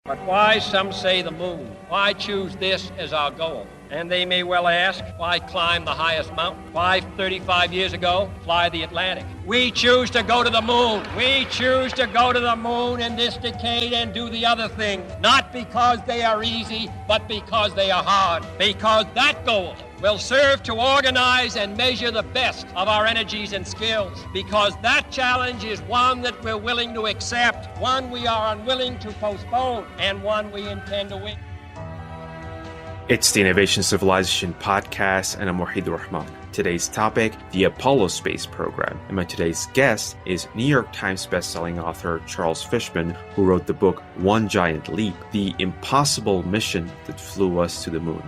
But why, some say, the moon? Why choose this as our goal? And they may well ask, why climb the highest mountain? Why, 35 years ago, fly the Atlantic? We choose to go to the moon. We choose to go to the moon in this decade and do the other thing, not because they are easy, but because they are hard. Because that goal will serve to organize and measure the best of our energies and skills, because that challenge is one that we're willing to accept, one we are unwilling to postpone, and one we intend to win. It's the Innovation Civilization podcast, and I'm Wahid Rahman. Today's topic, the Apollo space program. And my today's guest is New York Times bestselling author Charles Fishman, who wrote the book One Giant Leap, the impossible mission that flew us to the moon.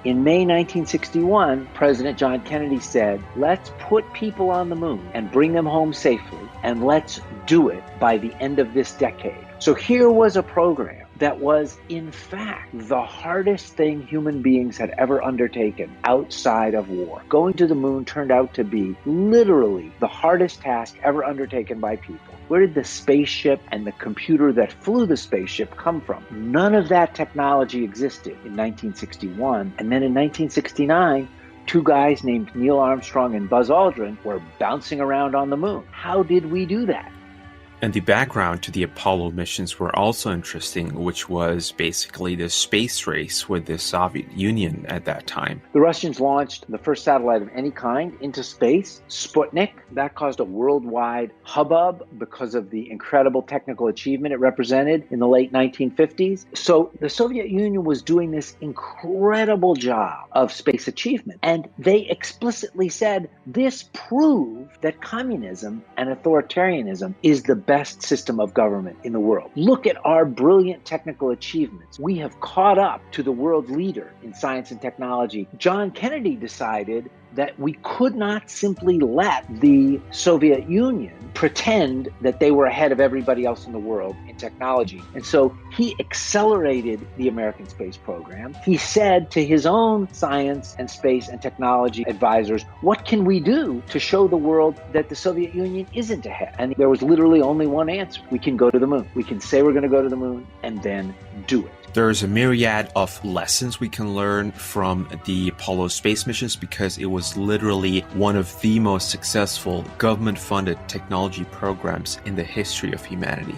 In May 1961, President John Kennedy said, let's put people on the moon and bring them home safely, and let's do it by the end of this decade. So here was a program that was, in fact, the hardest thing human beings had ever undertaken outside of war. Going to the moon turned out to be literally the hardest task ever undertaken by people. Where did the spaceship and the computer that flew the spaceship come from? None of that technology existed in 1961. And then in 1969, two guys named Neil Armstrong and Buzz Aldrin were bouncing around on the moon. How did we do that? And the background to the Apollo missions were also interesting, which was basically the space race with the Soviet Union at that time. The Russians launched the first satellite of any kind into space, Sputnik. That caused a worldwide hubbub because of the incredible technical achievement it represented in the late 1950s. So the Soviet Union was doing this incredible job of space achievement. And they explicitly said this proved that communism and authoritarianism is the best system of government in the world. Look at our brilliant technical achievements. We have caught up to the world leader in science and technology. John Kennedy decided that we could not simply let the Soviet Union pretend that they were ahead of everybody else in the world in technology. And so he accelerated the American space program. He said to his own science and space and technology advisors, what can we do to show the world that the Soviet Union isn't ahead? And there was literally only one answer. We can go to the moon. We can say we're going to go to the moon and then do it. There's a myriad of lessons we can learn from the Apollo space missions because it was literally one of the most successful government-funded technology programs in the history of humanity.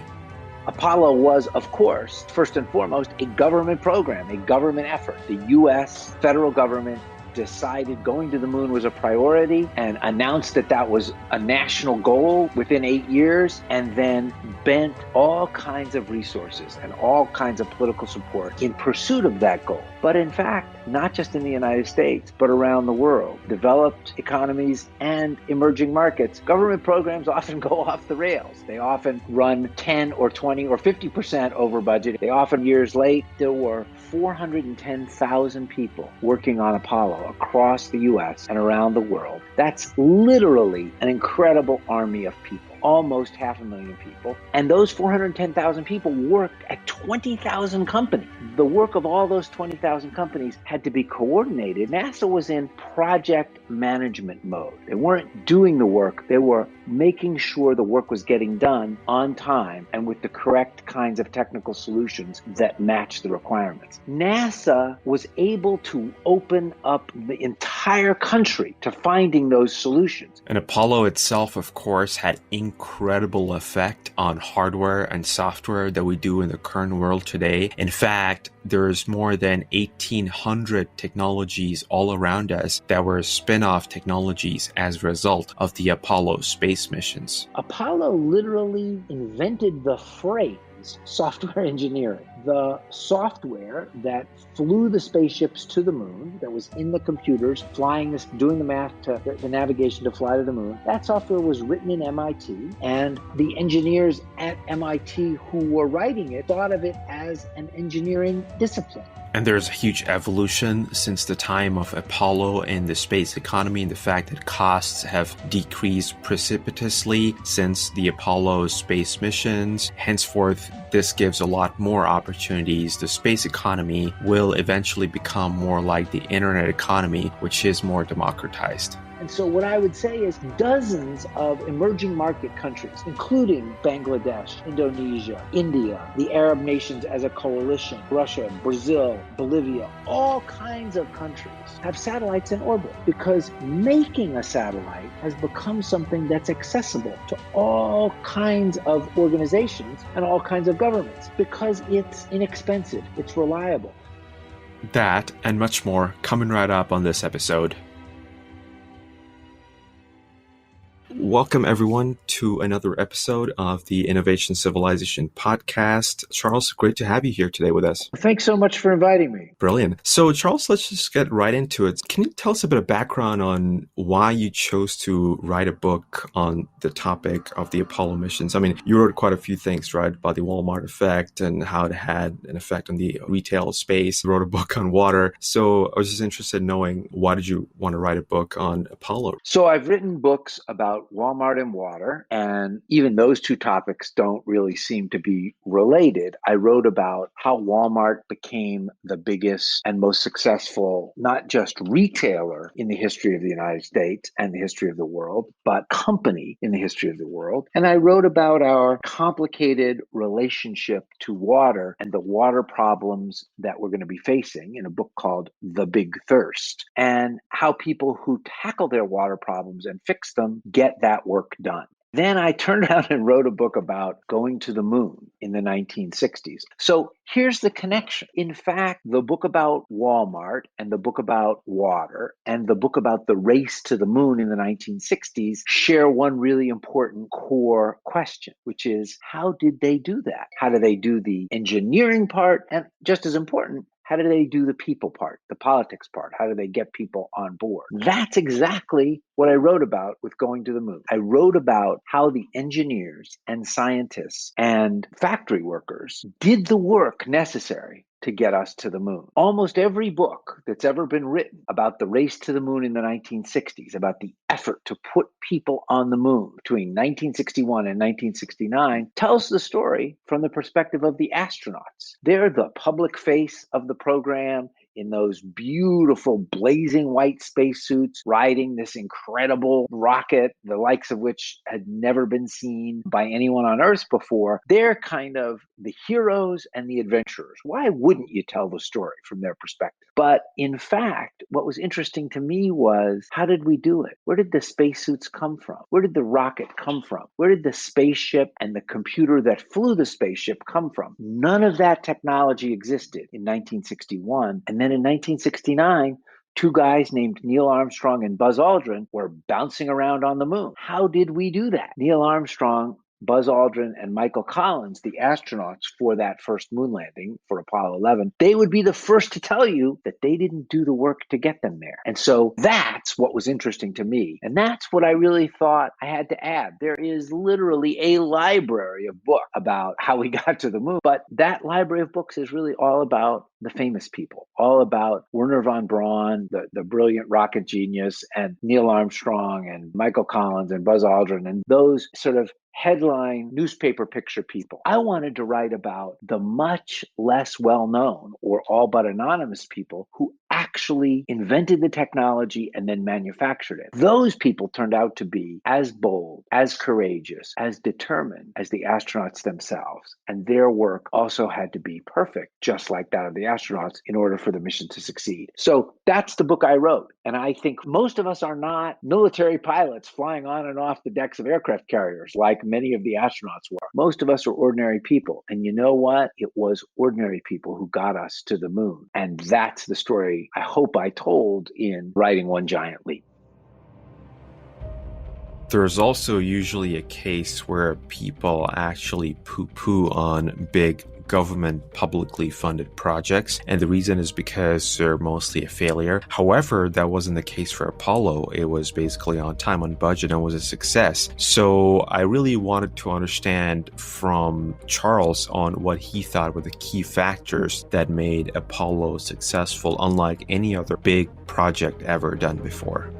Apollo was, of course, first and foremost, a government program, a government effort. The U.S. federal government decided going to the moon was a priority and announced that that was a national goal within 8 years, and then bent all kinds of resources and all kinds of political support in pursuit of that goal. But in fact, not just in the United States, but around the world, developed economies and emerging markets, government programs often go off the rails. They often run 10 or 20 or 50% over budget. They often years late. There were 410,000 people working on Apollo across the U.S. and around the world. That's literally an incredible army of people. Almost 500,000 people. And those 410,000 people worked at 20,000 companies. The work of all those 20,000 companies had to be coordinated. NASA was in project management mode. They weren't doing the work. They were making sure the work was getting done on time and with the correct kinds of technical solutions that matched the requirements. NASA was able to open up the entire country to finding those solutions. And Apollo itself, of course, had incredible effect on hardware and software that we do in the current world today. In fact, there's more than 1,800 technologies all around us that were spin-off technologies as a result of the Apollo space missions. Apollo literally invented the phrase software engineering. The software that flew the spaceships to the moon, that was in the computers, flying this, doing the math to the navigation to fly to the moon, that software was written in MIT, and the engineers at MIT who were writing it thought of it as an engineering discipline. And there's a huge evolution since the time of Apollo in the space economy, and the fact that costs have decreased precipitously since the Apollo space missions. Henceforth, this gives a lot more opportunities. The space economy will eventually become more like the internet economy, which is more democratized. And so what I would say is dozens of emerging market countries, including Bangladesh, Indonesia, India, the Arab nations as a coalition, Russia, Brazil, Bolivia, all kinds of countries have satellites in orbit because making a satellite has become something that's accessible to all kinds of organizations and all kinds of governments because it's inexpensive, it's reliable. That and much more coming right up on this episode. Welcome, everyone, to another episode of the Innovation Civilization podcast. Charles, great to have you here today with us. Thanks so much for inviting me. Brilliant. So, Charles, let's just get right into it. Can you tell us a bit of background on why you chose to write a book on the topic of the Apollo missions? I mean, you wrote quite a few things, right, about the Walmart effect and how it had an effect on the retail space. You wrote a book on water. So I was just interested in knowing, why did you want to write a book on Apollo? So I've written books about Walmart and water, and even those two topics don't really seem to be related. I wrote about how Walmart became the biggest and most successful, not just retailer in the history of the United States and the history of the world, but company in the history of the world. And I wrote about our complicated relationship to water and the water problems that we're going to be facing in a book called The Big Thirst, and how people who tackle their water problems and fix them get that work done. Then I turned around and wrote a book about going to the moon in the 1960s. So here's the connection. In fact, the book about Walmart and the book about water and the book about the race to the moon in the 1960s share one really important core question, which is, how did they do that? How do they do the engineering part? And just as important, how do they do the people part, the politics part? How do they get people on board? That's exactly what I wrote about with Going to the Moon. I wrote about how the engineers and scientists and factory workers did the work necessary to get us to the moon. Almost every book that's ever been written about the race to the moon in the 1960s, about the effort to put people on the moon between 1961 and 1969, tells the story from the perspective of the astronauts. They're the public face of the program in those beautiful blazing white spacesuits, riding this incredible rocket, the likes of which had never been seen by anyone on Earth before. They're kind of the heroes and the adventurers. Why wouldn't you tell the story from their perspective? But in fact, what was interesting to me was, how did we do it? Where did the spacesuits come from? Where did the rocket come from? Where did the spaceship and the computer that flew the spaceship come from? None of that technology existed in 1961. And then in 1969, two guys named Neil Armstrong and Buzz Aldrin were bouncing around on the moon. How did we do that? Neil Armstrong, Buzz Aldrin, and Michael Collins, the astronauts for that first moon landing for Apollo 11, they would be the first to tell you that they didn't do the work to get them there. And so that's what was interesting to me. And that's what I really thought I had to add. There is literally a library of books about how we got to the moon, but that library of books is really all about the famous people, all about Wernher von Braun, the brilliant rocket genius, and Neil Armstrong and Michael Collins and Buzz Aldrin, and those sort of headline newspaper picture people. I wanted to write about the much less well-known or all but anonymous people who actually invented the technology and then manufactured it. Those people turned out to be as bold, as courageous, as determined as the astronauts themselves. And their work also had to be perfect, just like that of the astronauts, in order for the mission to succeed. So that's the book I wrote. And I think most of us are not military pilots flying on and off the decks of aircraft carriers like many of the astronauts were. Most of us are ordinary people. And you know what? It was ordinary people who got us to the moon. And that's the story I hope I told in Writing One Giant Leap. There's also usually a case where people actually poo-poo on big government publicly funded projects, and the reason is because they're mostly a failure. However, that wasn't the case for Apollo. It was basically on time, on budget, and was a success. So I really wanted to understand from Charles on what he thought were the key factors that made Apollo successful, unlike any other big project ever done before.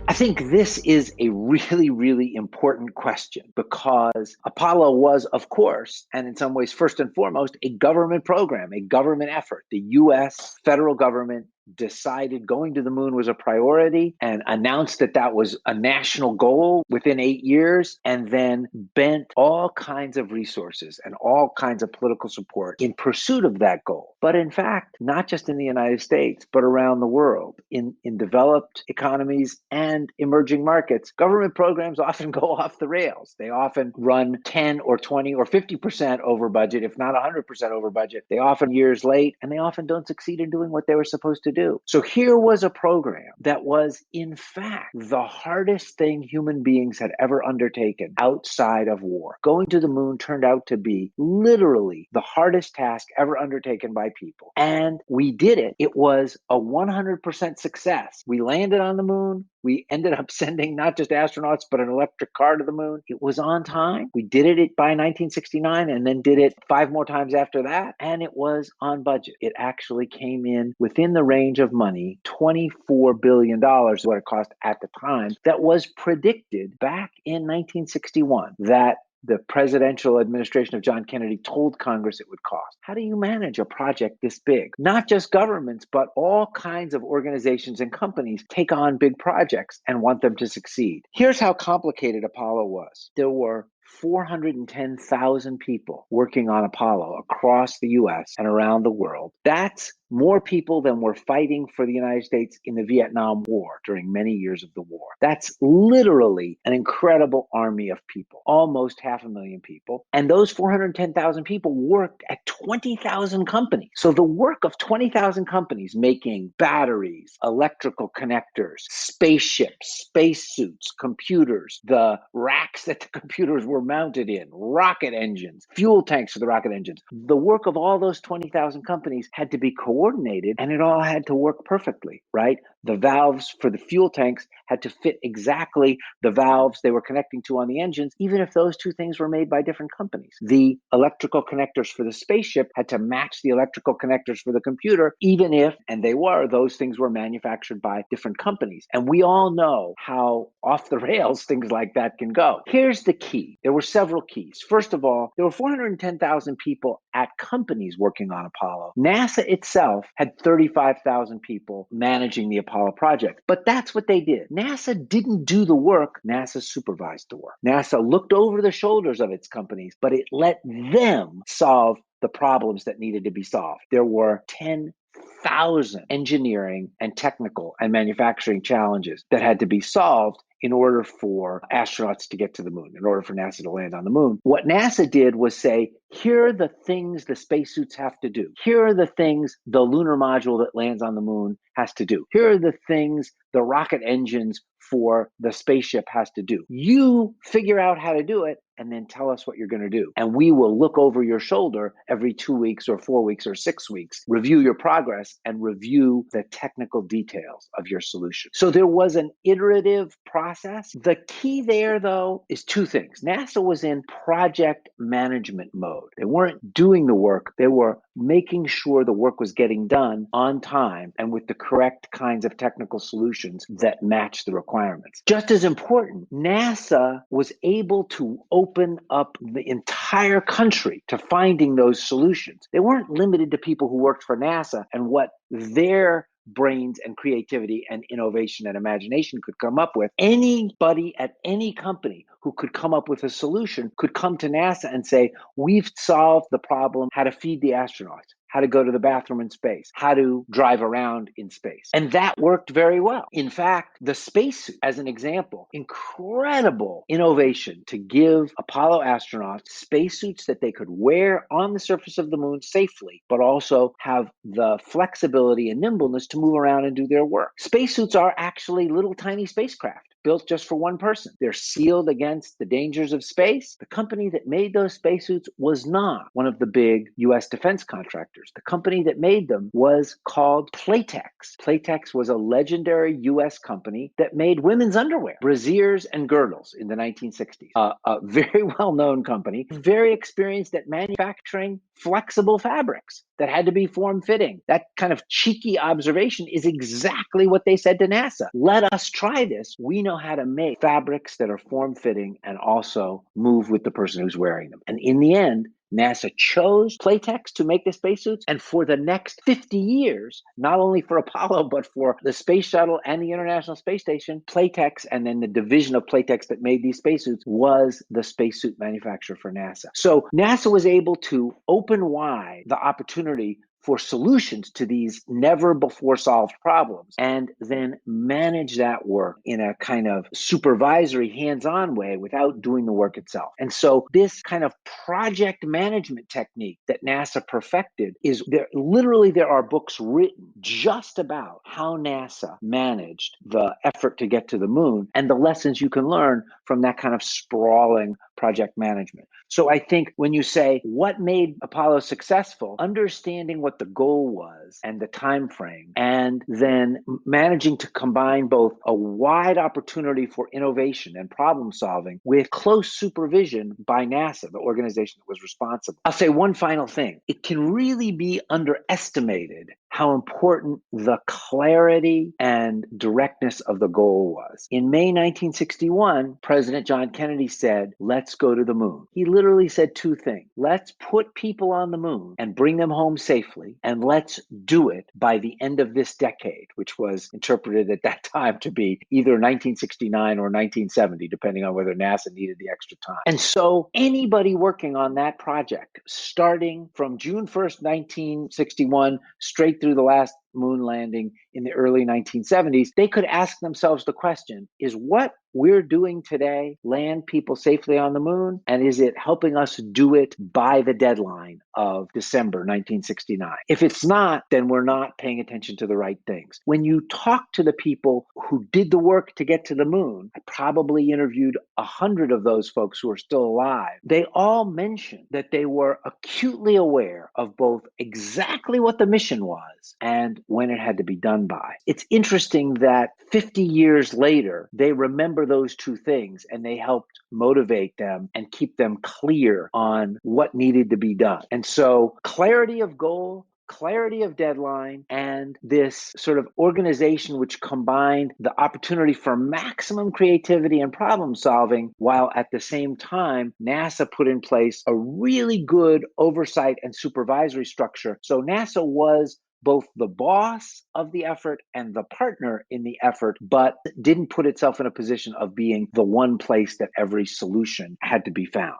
I think this is a really, really important question because Apollo was, of course, and in some ways, first and foremost, a government program, a government effort. The U.S. federal government decided going to the moon was a priority and announced that that was a national goal within 8 years, and then bent all kinds of resources and all kinds of political support in pursuit of that goal. But in fact, not just in the United States, but around the world, in developed economies and emerging markets, government programs often go off the rails. They often run 10 or 20 or 50% over budget, if not 100% over budget. They often years late, and they often don't succeed in doing what they were supposed to do. So here was a program that was, in fact, the hardest thing human beings had ever undertaken outside of war. Going to the moon turned out to be literally the hardest task ever undertaken by people. And we did it. It was a 100% success. We landed on the moon. We ended up sending not just astronauts, but an electric car to the moon. It was on time. We did it by 1969 and then did it 5 more times after that. And it was on budget. It actually came in within the range of money, $24 billion, what it cost at the time, that was predicted back in 1961 that the presidential administration of John Kennedy told Congress it would cost. How do you manage a project this big? Not just governments, but all kinds of organizations and companies take on big projects and want them to succeed. Here's how complicated Apollo was. There were 410,000 people working on Apollo across the US and around the world. That's more people than were fighting for the United States in the Vietnam War during many years of the war. That's literally an incredible army of people, almost 500,000 people. And those 410,000 people worked at 20,000 companies. So the work of 20,000 companies making batteries, electrical connectors, spaceships, spacesuits, computers, the racks that the computers were mounted in, rocket engines, fuel tanks for the rocket engines. The work of all those 20,000 companies had to be coordinated, and it all had to work perfectly, right? The valves for the fuel tanks had to fit exactly the valves they were connecting to on the engines, even if those two things were made by different companies. The electrical connectors for the spaceship had to match the electrical connectors for the computer, even if, and they were, those things were manufactured by different companies. And we all know how off the rails things like that can go. Here's the key. There were several keys. First of all, there were 410,000 people at companies working on Apollo. NASA itself had 35,000 people managing the Apollo project. But that's what they did. NASA didn't do the work. NASA supervised the work. NASA looked over the shoulders of its companies, but it let them solve the problems that needed to be solved. There were 10,000 engineering and technical and manufacturing challenges that had to be solved in order for astronauts to get to the moon, in order for NASA to land on the moon. What NASA did was say, here are the things the spacesuits have to do. Here are the things the lunar module that lands on the moon has to do. Here are the things the rocket engines for the spaceship has to do. You figure out how to do it and then tell us what you're going to do. And we will look over your shoulder every 2 weeks or 4 weeks or 6 weeks, review your progress and review the technical details of your solution. So there was an iterative process. The key there, though, is 2 things. NASA was in project management mode. They weren't doing the work. They were making sure the work was getting done on time and with the correct kinds of technical solutions that match the requirements. Just as important, NASA was able to open up the entire country to finding those solutions. They weren't limited to people who worked for NASA and what their brains and creativity and innovation and imagination could come up with. Anybody at any company who could come up with a solution could come to NASA and say, we've solved the problem how to feed the astronauts, how to go to the bathroom in space, how to drive around in space. And that worked very well. In fact, the spacesuit, as an example, incredible innovation to give Apollo astronauts spacesuits that they could wear on the surface of the moon safely, but also have the flexibility and nimbleness to move around and do their work. Spacesuits are actually little tiny spacecraft built just for one person. They're sealed against the dangers of space. The company that made those spacesuits was not one of the big US defense contractors. The company that made them was called Playtex. Playtex was a legendary US company that made women's underwear, brasiers and girdles in the 1960s. A very well-known company, very experienced at manufacturing flexible fabrics that had to be form-fitting. That kind of cheeky observation is exactly what they said to NASA. Let us try this. We know how to make fabrics that are form-fitting and also move with the person who's wearing them. And in the end, NASA chose Playtex to make the spacesuits, and for the next 50 years, not only for Apollo, but for the space shuttle and the International Space Station, Playtex and then the division of Playtex that made these spacesuits was the spacesuit manufacturer for NASA. So NASA was able to open wide the opportunity for solutions to these never before solved problems, and then manage that work in a kind of supervisory, hands-on way without doing the work itself. And so this kind of project management technique that NASA perfected is there. Literally, there are books written just about how NASA managed the effort to get to the moon and the lessons you can learn from that kind of sprawling project management. So I think when you say what made Apollo successful, understanding what the goal was and the time frame, and then managing to combine both a wide opportunity for innovation and problem solving with close supervision by NASA, the organization that was responsible. I'll say one final thing. It can really be underestimated how important the clarity and directness of the goal was. In May 1961, President John Kennedy said, "Let's go to the moon." He literally said two things. Let's put people on the moon and bring them home safely, and let's do it by the end of this decade, which was interpreted at that time to be either 1969 or 1970, depending on whether NASA needed the extra time. And so anybody working on that project, starting from June 1st, 1961, straight through the last moon landing in the early 1970s, they could ask themselves the question, is what we're doing today land people safely on the moon? And is it helping us do it by the deadline of December 1969? If it's not, then we're not paying attention to the right things. When you talk to the people who did the work to get to the moon, I probably interviewed 100 of those folks who are still alive. They all mentioned that they were acutely aware of both exactly what the mission was and when it had to be done by. It's interesting that 50 years later, they remember those two things and they helped motivate them and keep them clear on what needed to be done. And so clarity of goal, clarity of deadline, and this sort of organization which combined the opportunity for maximum creativity and problem solving, while at the same time, NASA put in place a really good oversight and supervisory structure. So NASA was both the boss of the effort and the partner in the effort, but didn't put itself in a position of being the one place that every solution had to be found.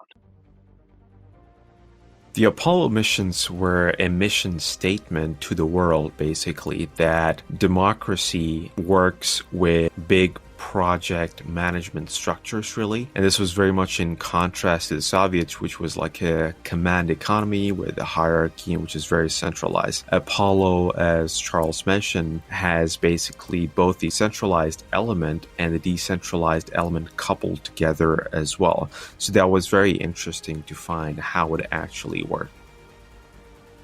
The Apollo missions were a mission statement to the world, basically, that democracy works with big project management structures, really. And this was very much in contrast to the Soviets, which was like a command economy with a hierarchy, which is very centralized. Apollo, as Charles mentioned, has basically both the centralized element and the decentralized element coupled together as well. So that was very interesting to find how it actually worked.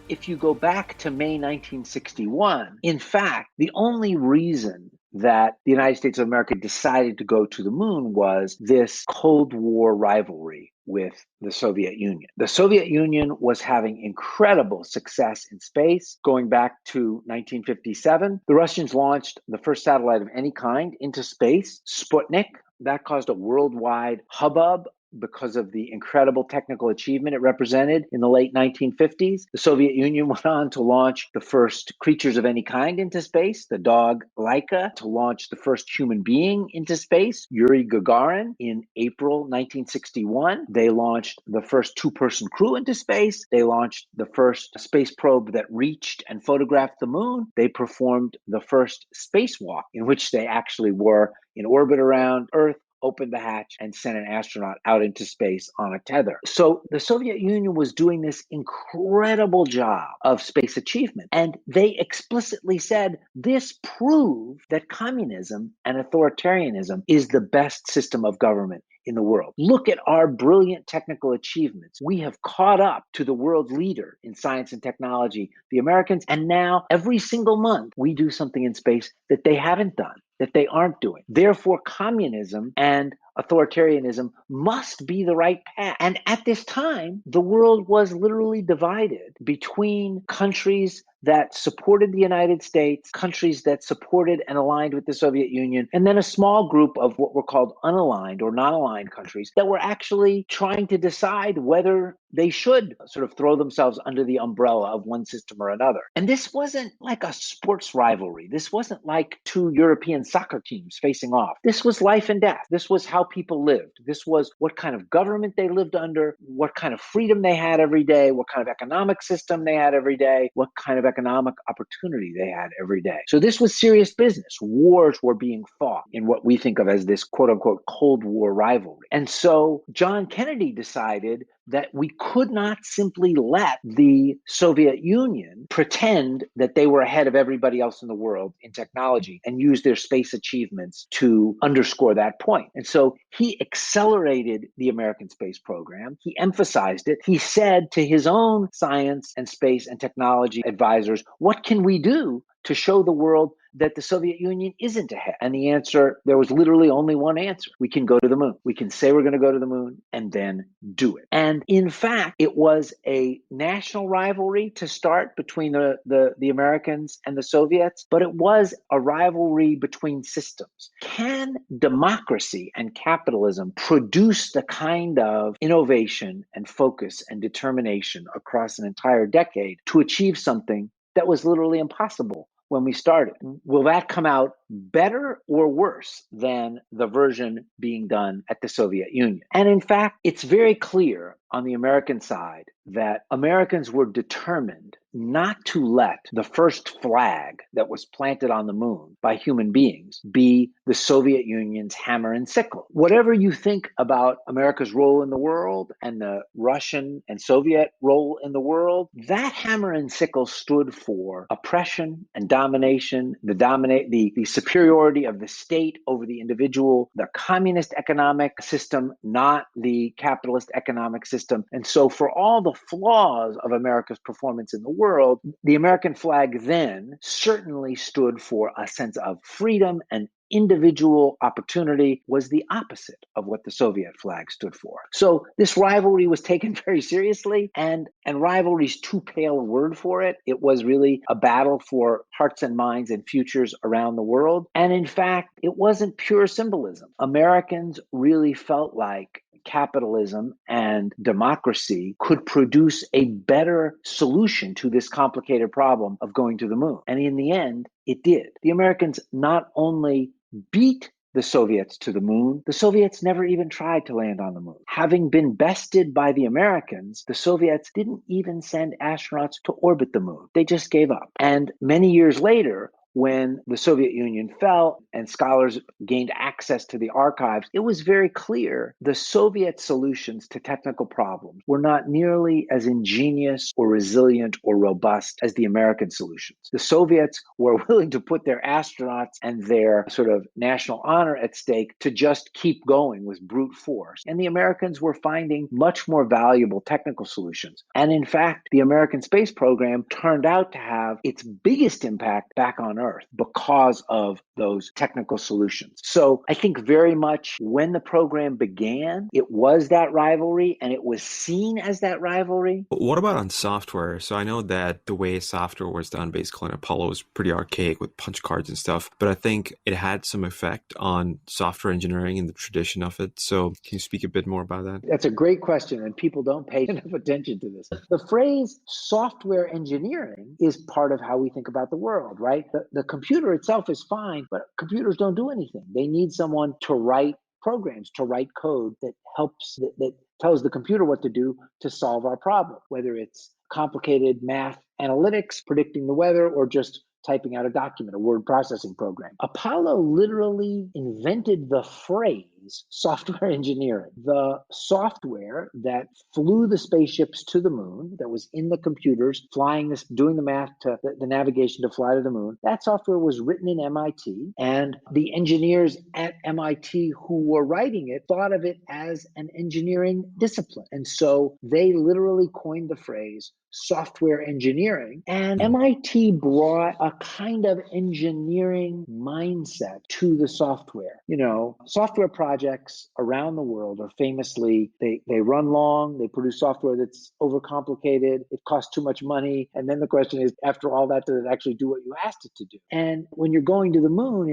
If you go back to May 1961, in fact, the only reason that the United States of America decided to go to the moon was this Cold War rivalry with the Soviet Union. The Soviet Union was having incredible success in space going back to 1957. The Russians launched the first satellite of any kind into space, Sputnik. That caused a worldwide hubbub because of the incredible technical achievement it represented in the late 1950s. The Soviet Union went on to launch the first creatures of any kind into space, the dog Laika, to launch the first human being into space, Yuri Gagarin, in April 1961. They launched the first two-person crew into space. They launched the first space probe that reached and photographed the moon. They performed the first spacewalk, in which they actually were in orbit around Earth, opened the hatch, and sent an astronaut out into space on a tether. So the Soviet Union was doing this incredible job of space achievement. And they explicitly said this proved that communism and authoritarianism is the best system of government in the world. Look at our brilliant technical achievements. We have caught up to the world leader in science and technology, the Americans, and now every single month we do something in space that they haven't done, that they aren't doing. Therefore, communism and authoritarianism must be the right path. And at this time, the world was literally divided between countries that supported the United States, countries that supported and aligned with the Soviet Union, and then a small group of what were called unaligned or non-aligned countries that were actually trying to decide whether they should sort of throw themselves under the umbrella of one system or another. And this wasn't like a sports rivalry. This wasn't like two European soccer teams facing off. This was life and death. This was how people lived. This was what kind of government they lived under, what kind of freedom they had every day, what kind of economic system they had every day, what kind of economic opportunity they had every day. So this was serious business. Wars were being fought in what we think of as this quote unquote Cold War rivalry. And so John Kennedy decided that we could not simply let the Soviet Union pretend that they were ahead of everybody else in the world in technology and use their space achievements to underscore that point. And so he accelerated the American space program. He emphasized it. He said to his own science and space and technology advisors, what can we do to show the world that the Soviet Union isn't ahead? And the answer, there was literally only one answer. We can go to the moon. We can say we're going to go to the moon and then do it. And in fact, it was a national rivalry to start between the Americans and the Soviets, but it was a rivalry between systems. Can democracy and capitalism produce the kind of innovation and focus and determination across an entire decade to achieve something that was literally impossible when we started? Will that come out better or worse than the version being done at the Soviet Union? And in fact, it's very clear on the American side that Americans were determined not to let the first flag that was planted on the moon by human beings be the Soviet Union's hammer and sickle. Whatever you think about America's role in the world and the Russian and Soviet role in the world, that hammer and sickle stood for oppression and domination, the superiority of the state over the individual, the communist economic system, not the capitalist economic system. And so for all the flaws of America's performance in the world, the American flag then certainly stood for a sense of freedom and individual opportunity, was the opposite of what the Soviet flag stood for. So this rivalry was taken very seriously, and rivalry's too pale a word for it. It was really a battle for hearts and minds and futures around the world. And in fact, it wasn't pure symbolism. Americans really felt like capitalism and democracy could produce a better solution to this complicated problem of going to the moon. And in the end, it did. The Americans not only beat the Soviets to the moon, the Soviets never even tried to land on the moon. Having been bested by the Americans, the Soviets didn't even send astronauts to orbit the moon. They just gave up. And many years later, when the Soviet Union fell and scholars gained access to the archives, it was very clear the Soviet solutions to technical problems were not nearly as ingenious or resilient or robust as the American solutions. The Soviets were willing to put their astronauts and their sort of national honor at stake to just keep going with brute force. And the Americans were finding much more valuable technical solutions. And in fact, the American space program turned out to have its biggest impact back on Earth because of those technical solutions. So I think very much when the program began, it was that rivalry and it was seen as that rivalry. What about on software? So I know that the way software was done basically on Apollo was pretty archaic with punch cards and stuff, but I think it had some effect on software engineering and the tradition of it. So can you speak a bit more about that? That's a great question, and people don't pay enough attention to this. The phrase software engineering is part of how we think about the world, right? The computer itself is fine, but computers don't do anything. They need someone to write programs, to write code that helps, that tells the computer what to do to solve our problem, whether it's complicated math analytics, predicting the weather, or just typing out a document, a word processing program. Apollo literally invented the phrase software engineering. The software that flew the spaceships to the moon, that was in the computers, flying this, doing the math to the navigation to fly to the moon, that software was written in MIT, and the engineers at MIT who were writing it thought of it as an engineering discipline. And so they literally coined the phrase software engineering, and MIT brought a kind of engineering mindset to the software. You know, software projects projects around the world are famously, they run long, they produce software that's overcomplicated, it costs too much money. And then the question is, after all that, does it actually do what you asked it to do? And when you're going to the moon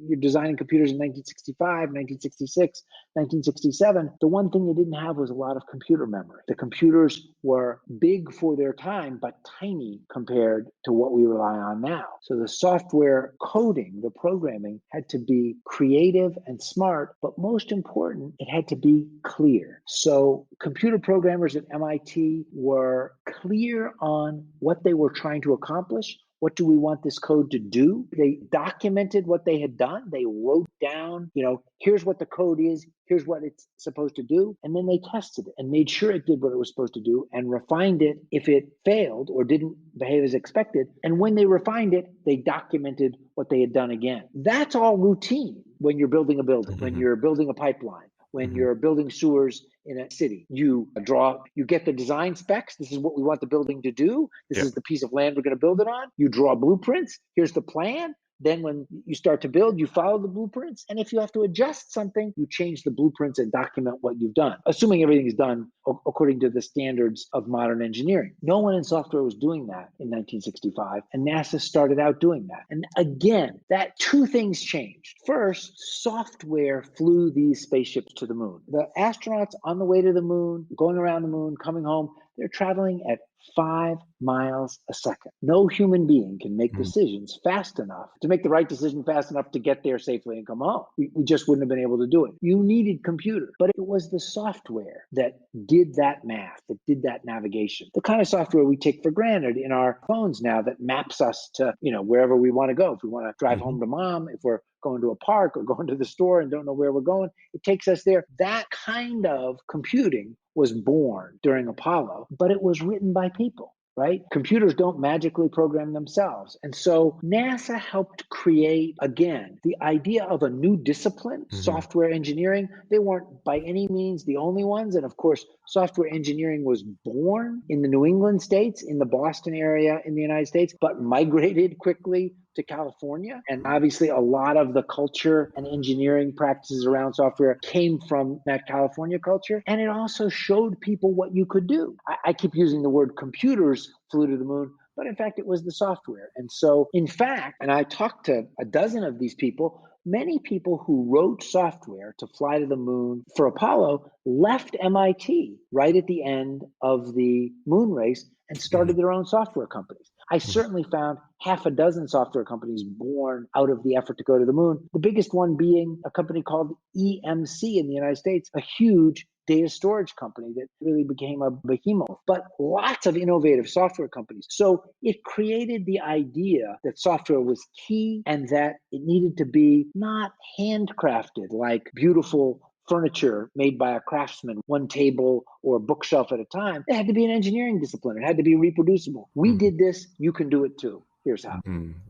you're designing computers in 1965, 1966, 1967, the one thing you didn't have was a lot of computer memory. The computers were big for their time, but tiny compared to what we rely on now. So the software coding, the programming had to be creative and smart, but most important, it had to be clear. So computer programmers at MIT were clear on what they were trying to accomplish. What do we want this code to do? They documented what they had done. They wrote down, here's what the code is, here's what it's supposed to do. And then they tested it and made sure it did what it was supposed to do and refined it if it failed or didn't behave as expected. And when they refined it, they documented what they had done again. That's all routine when you're building a building, when you're building a pipeline, when you're building sewers in a city. You get the design specs. This is what we want the building to do. This is the piece of land we're going to build it on. You draw blueprints. Here's the plan. Then when you start to build, you follow the blueprints. And if you have to adjust something, you change the blueprints and document what you've done, assuming everything is done according to the standards of modern engineering. No one in software was doing that in 1965, and NASA started out doing that. And again, that two things changed. First, software flew these spaceships to the moon. The astronauts on the way to the moon, going around the moon, coming home, they're traveling at 5 miles a second. No human being can make decisions fast enough to make the right decision fast enough to get there safely and come home. We just wouldn't have been able to do it. You needed computers, but it was the software that did that math, that did that navigation. The kind of software we take for granted in our phones now that maps us to, wherever we want to go. If we want to drive home to mom, if we're going to a park or going to the store and don't know where we're going, it takes us there. That kind of computing was born during Apollo, but it was written by people, right? Computers don't magically program themselves. And so NASA helped create, again, the idea of a new discipline, software engineering. They weren't by any means the only ones. And of course, software engineering was born in the New England states, in the Boston area in the United States, but migrated quickly to California. And obviously a lot of the culture and engineering practices around software came from that California culture. And it also showed people what you could do. I keep using the word computers flew to the moon, but in fact, it was the software. And so in fact, and I talked to a dozen of these people, many people who wrote software to fly to the moon for Apollo left MIT right at the end of the moon race and started their own software companies. I certainly found half a dozen software companies born out of the effort to go to the moon, the biggest one being a company called EMC in the United States, a huge data storage company that really became a behemoth, but lots of innovative software companies. So it created the idea that software was key and that it needed to be not handcrafted like beautiful furniture made by a craftsman, one table or bookshelf at a time. It had to be an engineering discipline. It had to be reproducible. We did this, you can do it too. Here's how.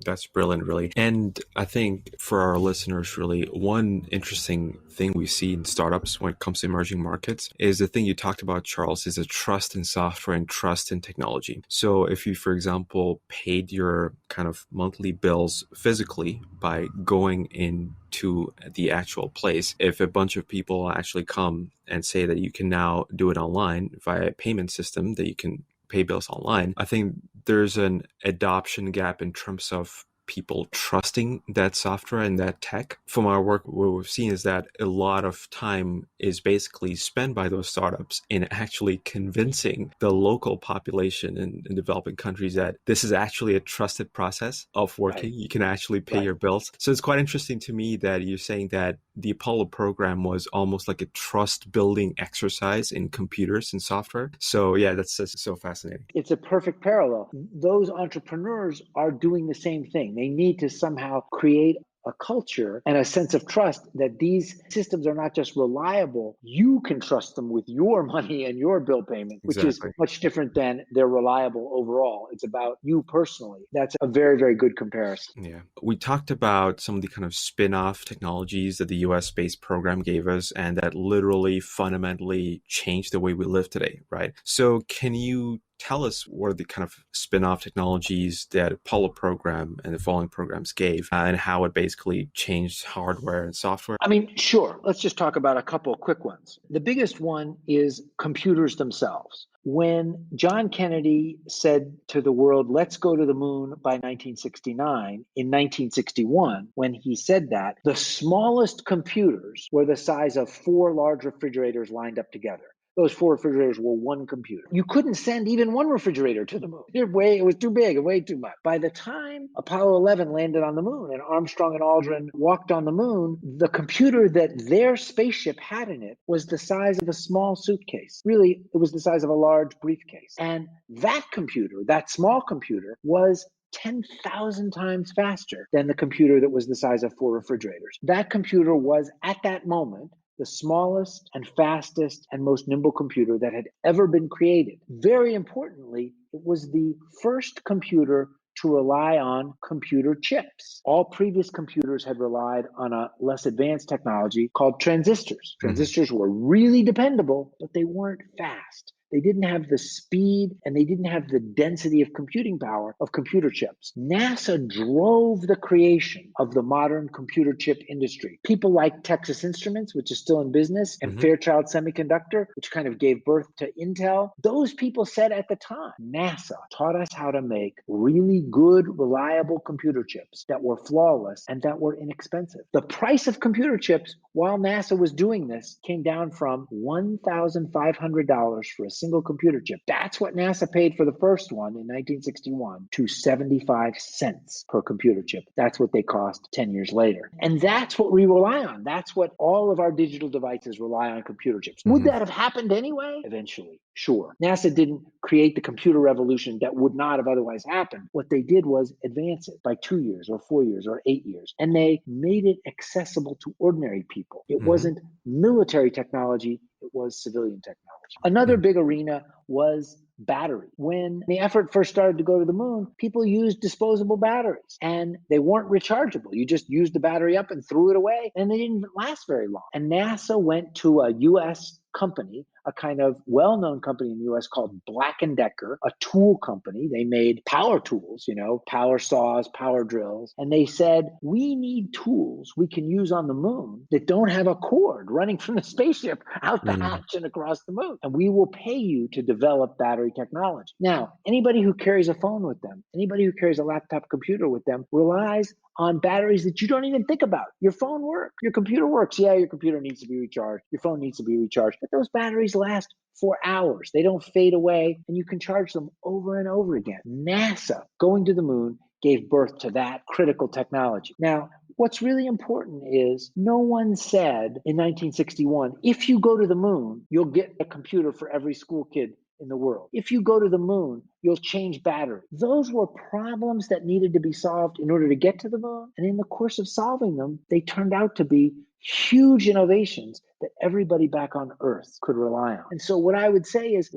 That's brilliant, really. And I think for our listeners, really, one interesting thing we see in startups when it comes to emerging markets is the thing you talked about, Charles, is a trust in software and trust in technology. So if you, for example, paid your kind of monthly bills physically by going into the actual place, if a bunch of people actually come and say that you can now do it online via a payment system, that you can pay bills online, I think there's an adoption gap in terms of people trusting that software and that tech. From our work, what we've seen is that a lot of time is basically spent by those startups in actually convincing the local population in developing countries that this is actually a trusted process of working. Right. You can actually pay your bills. So it's quite interesting to me that you're saying that the Apollo program was almost like a trust building exercise in computers and software. So yeah, that's so fascinating. It's a perfect parallel. Those entrepreneurs are doing the same thing. They need to somehow create a culture and a sense of trust that these systems are not just reliable, you can trust them with your money and your bill payment, which is much different than they're reliable overall. It's about you personally. That's a very, very good comparison. Yeah. We talked about some of the kind of spin-off technologies that the US space program gave us and that literally fundamentally changed the way we live today, right? So can you tell us what are the kind of spin-off technologies that Apollo program and the following programs gave, and how it basically changed hardware and software? I mean, sure. Let's just talk about a couple of quick ones. The biggest one is computers themselves. When John Kennedy said to the world, let's go to the moon by 1969, in 1961, when he said that, the smallest computers were the size of 4 large refrigerators lined up together. Those 4 refrigerators were one computer. You couldn't send even one refrigerator to the moon. It was too big and way too much. By the time Apollo 11 landed on the moon and Armstrong and Aldrin walked on the moon, the computer that their spaceship had in it was the size of a small suitcase. Really, it was the size of a large briefcase. And that computer, that small computer, was 10,000 times faster than the computer that was the size of 4 refrigerators. That computer was, at that moment, the smallest and fastest and most nimble computer that had ever been created. Very importantly, it was the first computer to rely on computer chips. All previous computers had relied on a less advanced technology called transistors. Transistors were really dependable, but they weren't fast. They didn't have the speed and they didn't have the density of computing power of computer chips. NASA drove the creation of the modern computer chip industry. People like Texas Instruments, which is still in business, and Fairchild Semiconductor, which kind of gave birth to Intel. Those people said at the time, NASA taught us how to make really good, reliable computer chips that were flawless and that were inexpensive. The price of computer chips while NASA was doing this came down from $1,500 for a single computer chip. That's what NASA paid for the first one in 1961 to 75 cents per computer chip. That's what they cost 10 years later. And that's what we rely on. That's what all of our digital devices rely on, computer chips. Would that have happened anyway? Eventually, sure. NASA didn't create the computer revolution that would not have otherwise happened. What they did was advance it by 2 years or 4 years or 8 years. And they made it accessible to ordinary people. It wasn't military technology, it was civilian technology. Another big arena was battery. When the effort first started to go to the moon, people used disposable batteries and they weren't rechargeable. You just used the battery up and threw it away and they didn't last very long. And NASA went to a US company, a kind of well-known company in the US called Black & Decker, a tool company. They made power tools, power saws, power drills. And they said, we need tools we can use on the moon that don't have a cord running from the spaceship out the hatch and across the moon. And we will pay you to develop battery technology. Now, anybody who carries a phone with them, anybody who carries a laptop computer with them relies on batteries that you don't even think about. Your phone works. Your computer works. Yeah, your computer needs to be recharged. Your phone needs to be recharged. But those batteries last for hours. They don't fade away, and you can charge them over and over again. NASA going to the moon gave birth to that critical technology. Now, what's really important is no one said in 1961, if you go to the moon, you'll get a computer for every school kid in the world. If you go to the moon, you'll change battery. Those were problems that needed to be solved in order to get to the moon. And in the course of solving them, they turned out to be huge innovations that everybody back on Earth could rely on. And so what I would say is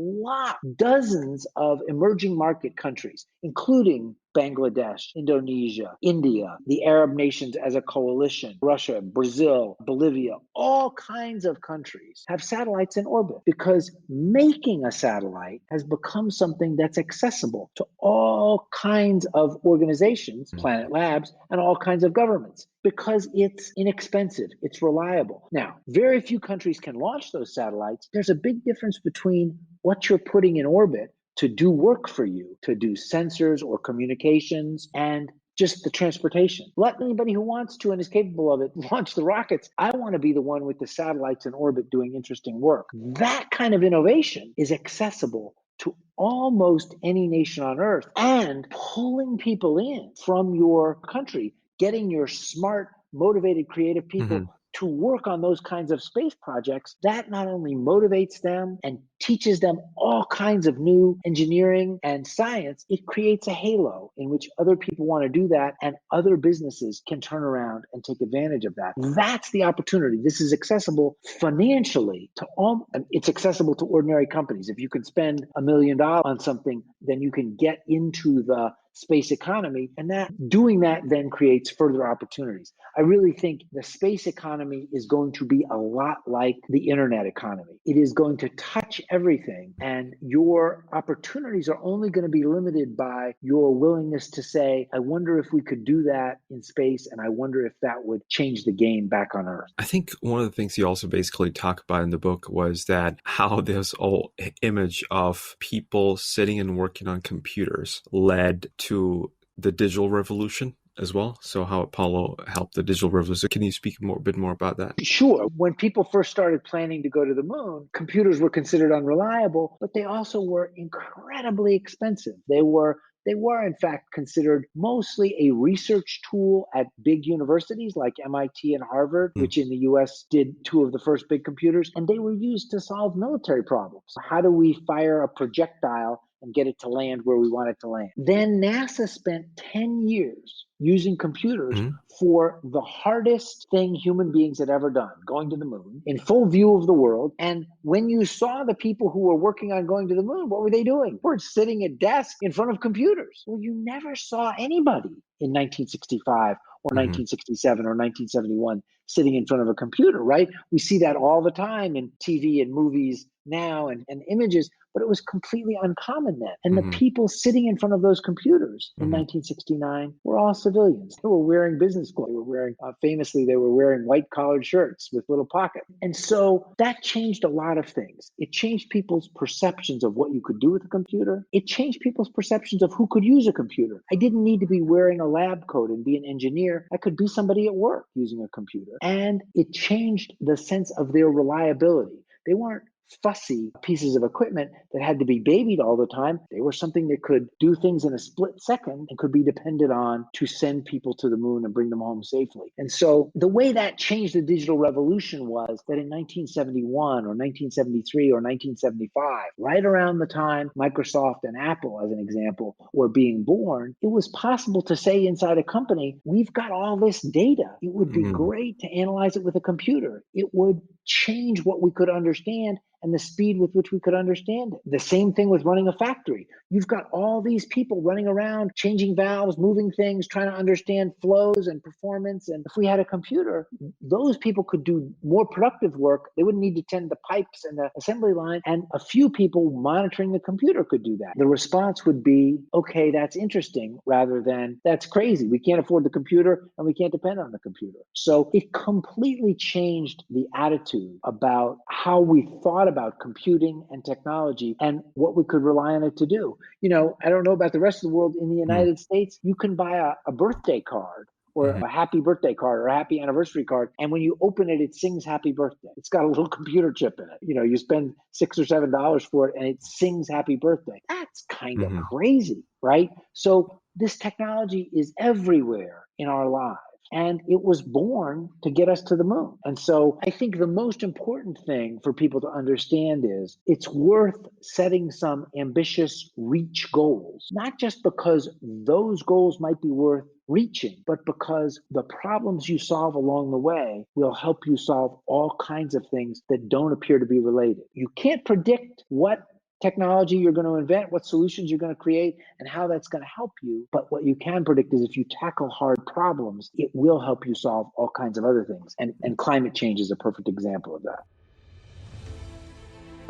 dozens of emerging market countries, including Bangladesh, Indonesia, India, the Arab nations as a coalition, Russia, Brazil, Bolivia, all kinds of countries have satellites in orbit because making a satellite has become something that's accessible to all kinds of organizations, Planet Labs, and all kinds of governments because it's inexpensive, it's reliable. Now, very few countries can launch those satellites. There's a big difference between what you're putting in orbit to do work for you, to do sensors or communications, and just the transportation. Let anybody who wants to and is capable of it launch the rockets. I want to be the one with the satellites in orbit doing interesting work. That kind of innovation is accessible to almost any nation on Earth, and pulling people in from your country, getting your smart, motivated, creative people to work on those kinds of space projects, that not only motivates them and teaches them all kinds of new engineering and science, it creates a halo in which other people want to do that and other businesses can turn around and take advantage of that. That's the opportunity. This is accessible financially to all, it's accessible to ordinary companies. If you can spend $1 million on something, then you can get into the space economy. And doing that then creates further opportunities. I really think the space economy is going to be a lot like the internet economy. It is going to touch everything, and your opportunities are only going to be limited by your willingness to say, I wonder if we could do that in space, and I wonder if that would change the game back on Earth. I think one of the things you also basically talk about in the book was that how this whole image of people sitting and working on computers led to the digital revolution as well. So how Apollo helped the digital revolution. Can you speak a bit more about that? Sure. When people first started planning to go to the moon, computers were considered unreliable, but they also were incredibly expensive. They were in fact considered mostly a research tool at big universities like MIT and Harvard, which in the US did two of the first big computers, and they were used to solve military problems. How do we fire a projectile and get it to land where we want it to land? Then NASA spent 10 years using computers for the hardest thing human beings had ever done, going to the moon, in full view of the world. And when you saw the people who were working on going to the moon, what were they doing? They were sitting at desks in front of computers. Well, you never saw anybody in 1965 or 1967 or 1971 sitting in front of a computer, right? We see that all the time in TV and movies now and images, but it was completely uncommon then. And the people sitting in front of those computers in 1969 were all civilians. They were wearing business clothes. They were wearing, famously, they were wearing white collared shirts with little pockets. And so that changed a lot of things. It changed people's perceptions of what you could do with a computer. It changed people's perceptions of who could use a computer. I didn't need to be wearing a lab coat and be an engineer. I could be somebody at work using a computer. And it changed the sense of their reliability. They weren't fussy pieces of equipment that had to be babied all the time. They were something that could do things in a split second and could be depended on to send people to the moon and bring them home safely. And so the way that changed the digital revolution was that in 1971 or 1973 or 1975, right around the time Microsoft and Apple, as an example, were being born, it was possible to say inside a company, we've got all this data. It would be great to analyze it with a computer. It would change what we could understand and the speed with which we could understand it. The same thing with running a factory. You've got all these people running around, changing valves, moving things, trying to understand flows and performance. And if we had a computer, those people could do more productive work. They wouldn't need to tend the pipes and the assembly line. And a few people monitoring the computer could do that. The response would be, okay, that's interesting, rather than that's crazy. We can't afford the computer and we can't depend on the computer. So it completely changed the attitude about how we thought about computing and technology and what we could rely on it to do. You know, I don't know about the rest of the world. In the United States, you can buy a birthday card or a happy birthday card or a happy anniversary card. And when you open it, it sings happy birthday. It's got a little computer chip in it. You know, you spend $6 or $7 for it and it sings happy birthday. That's kind of crazy, right? So this technology is everywhere in our lives. And it was born to get us to the moon. And so I think the most important thing for people to understand is it's worth setting some ambitious reach goals, not just because those goals might be worth reaching, but because the problems you solve along the way will help you solve all kinds of things that don't appear to be related. You can't predict what technology you're going to invent, what solutions you're going to create, and how that's going to help you. But what you can predict is if you tackle hard problems, it will help you solve all kinds of other things. And climate change is a perfect example of that.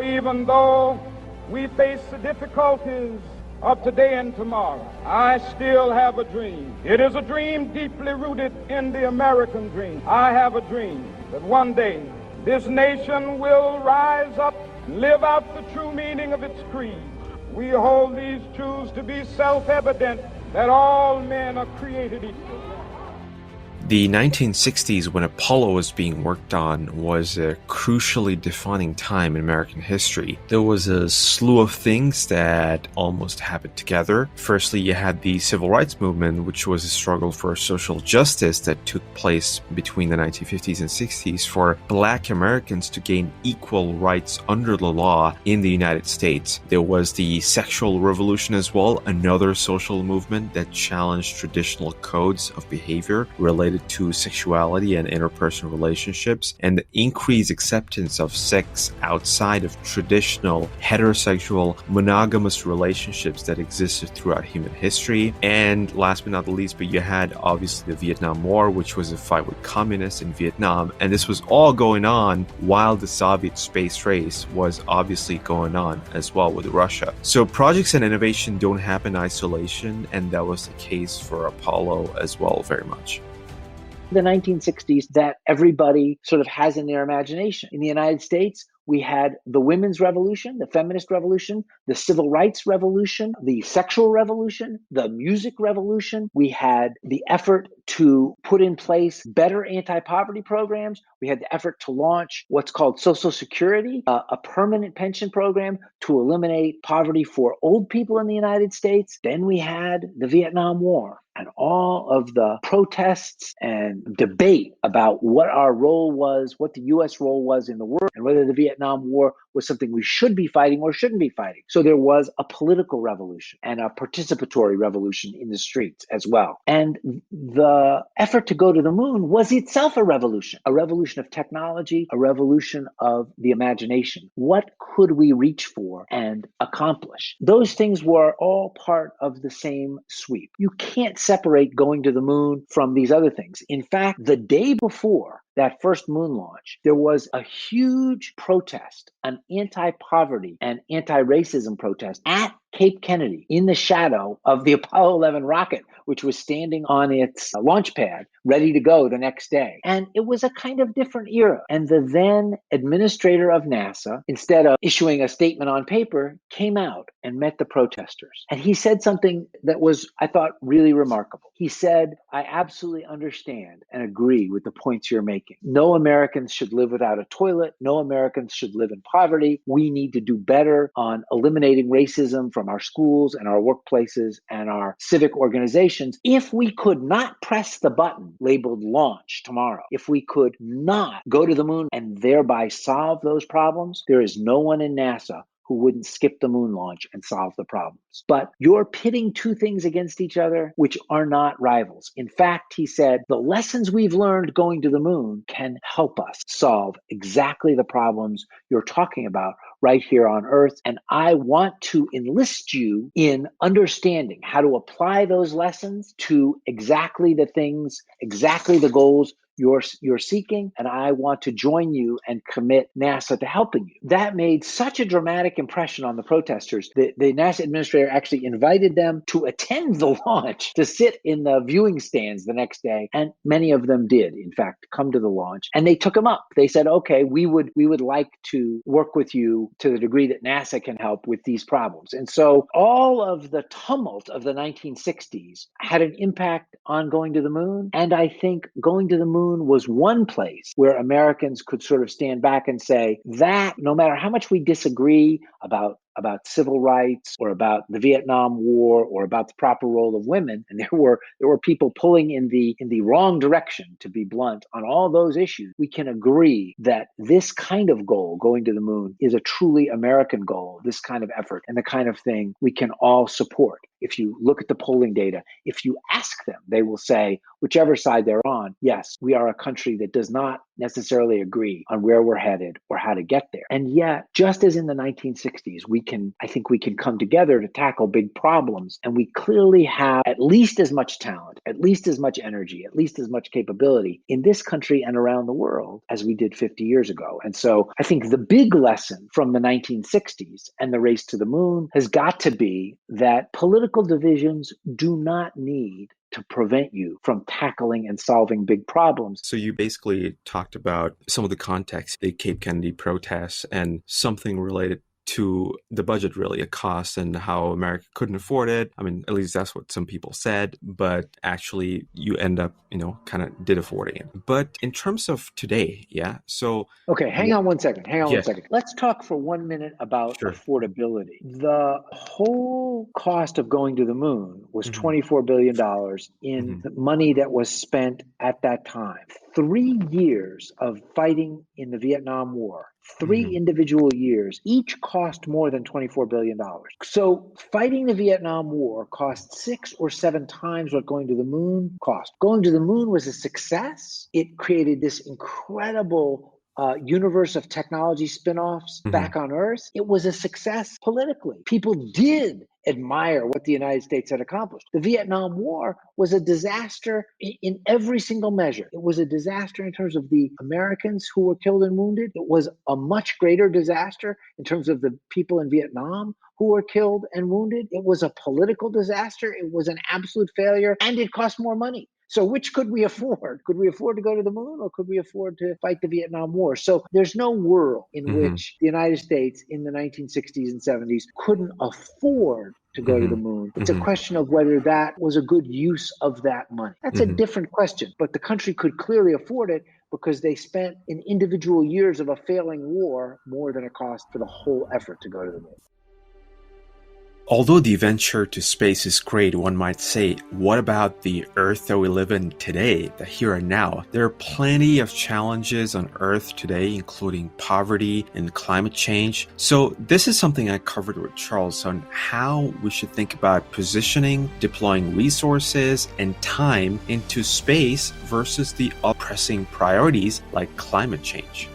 Even though we face the difficulties of today and tomorrow, I still have a dream. It is a dream deeply rooted in the American dream. I have a dream that one day this nation will rise up, live out the true meaning of its creed. We hold these truths to be self-evident, that all men are created equal. The 1960s, when Apollo was being worked on, was a crucially defining time in American history. There was a slew of things that almost happened together. Firstly, you had the civil rights movement, which was a struggle for social justice that took place between the 1950s and 60s for Black Americans to gain equal rights under the law in the United States. There was the sexual revolution as well, another social movement that challenged traditional codes of behavior related related to sexuality and interpersonal relationships, and the increased acceptance of sex outside of traditional heterosexual monogamous relationships that existed throughout human history. And last but not the least, but you had obviously the Vietnam War, which was a fight with communists in Vietnam. And this was all going on while the Soviet space race was obviously going on as well with Russia. So projects and innovation don't happen in isolation, and that was the case for Apollo as well, very much. The 1960s that everybody sort of has in their imagination. In the United States, we had the women's revolution, the feminist revolution, the civil rights revolution, the sexual revolution, the music revolution. We had the effort to put in place better anti-poverty programs. We had the effort to launch what's called Social Security, a permanent pension program to eliminate poverty for old people in the United States. Then we had the Vietnam War and all of the protests and debate about what our role was, what the U.S. role was in the world, and whether the Vietnam War was something we should be fighting or shouldn't be fighting. So there was a political revolution and a participatory revolution in the streets as well. And the effort to go to the moon was itself a revolution of technology, a revolution of the imagination. What could we reach for and accomplish? Those things were all part of the same sweep. You can't separate going to the moon from these other things. In fact, the day before that first moon launch, there was a huge protest, an anti-poverty and anti-racism protest at Cape Kennedy in the shadow of the Apollo 11 rocket, which was standing on its launch pad, ready to go the next day. And it was a kind of different era. And the then administrator of NASA, instead of issuing a statement on paper, came out and met the protesters. And he said something that was, I thought, really remarkable. He said, "I absolutely understand and agree with the points you're making. No Americans should live without a toilet. No Americans should live in poverty. We need to do better on eliminating racism from our schools and our workplaces and our civic organizations. If we could not press the button labeled launch tomorrow, if we could not go to the moon and thereby solve those problems, there is no one in NASA who wouldn't skip the moon launch and solve the problems. But you're pitting two things against each other which are not rivals. In fact," he said, "the lessons we've learned going to the moon can help us solve exactly the problems you're talking about right here on Earth. And I want to enlist you in understanding how to apply those lessons to exactly the things, exactly the goals you're seeking, and I want to join you and commit NASA to helping you." That made such a dramatic impression on the protesters that the NASA administrator actually invited them to attend the launch, to sit in the viewing stands the next day, and many of them did, in fact, come to the launch. And they took him up. They said, "Okay, we would like to work with you to the degree that NASA can help with these problems." And so all of the tumult of the 1960s had an impact on going to the moon. And I think going to the moon was one place where Americans could sort of stand back and say that no matter how much we disagree about civil rights or about the Vietnam War or about the proper role of women, and there were people pulling in the wrong direction, to be blunt, on all those issues, we can agree that this kind of goal, going to the moon, is a truly American goal, this kind of effort, and the kind of thing we can all support. If you look at the polling data, if you ask them, they will say, whichever side they're on, yes, we are a country that does not necessarily agree on where we're headed or how to get there. And yet, just as in the 1960s, I think we can come together to tackle big problems. And we clearly have at least as much talent, at least as much energy, at least as much capability in this country and around the world as we did 50 years ago. And so I think the big lesson from the 1960s and the race to the moon has got to be that political divisions do not need to prevent you from tackling and solving big problems. So you basically talked about some of the context, the Cape Kennedy protests, and something related to the budget, really, a cost, and how America couldn't afford it. I mean, at least that's what some people said, but actually you end up, kind of did affording it. But in terms of today, yeah, so... Okay, hang on one second. Let's talk for 1 minute about affordability. The whole cost of going to the moon was $24 billion in money that was spent at that time. 3 years of fighting in the Vietnam War, 3 Mhm. individual years, each cost more than $24 billion. So fighting the Vietnam War cost 6 or 7 times what going to the moon cost. Going to the moon was a success. It created this incredible universe of technology spinoffs back on Earth. It was a success politically. People did admire what the United States had accomplished. The Vietnam War was a disaster in every single measure. It was a disaster in terms of the Americans who were killed and wounded. It was a much greater disaster in terms of the people in Vietnam who were killed and wounded. It was a political disaster. It was an absolute failure, and it cost more money. So which could we afford? Could we afford to go to the moon, or could we afford to fight the Vietnam War? So there's no world in which the United States in the 1960s and 70s couldn't afford to go to the moon. It's a question of whether that was a good use of that money. That's a different question, but the country could clearly afford it because they spent in individual years of a failing war more than it cost for the whole effort to go to the moon. Although the venture to space is great, one might say, what about the Earth that we live in today, the here and now? There are plenty of challenges on Earth today, including poverty and climate change. So this is something I covered with Charles on how we should think about positioning, deploying resources and time into space versus the pressing priorities like climate change.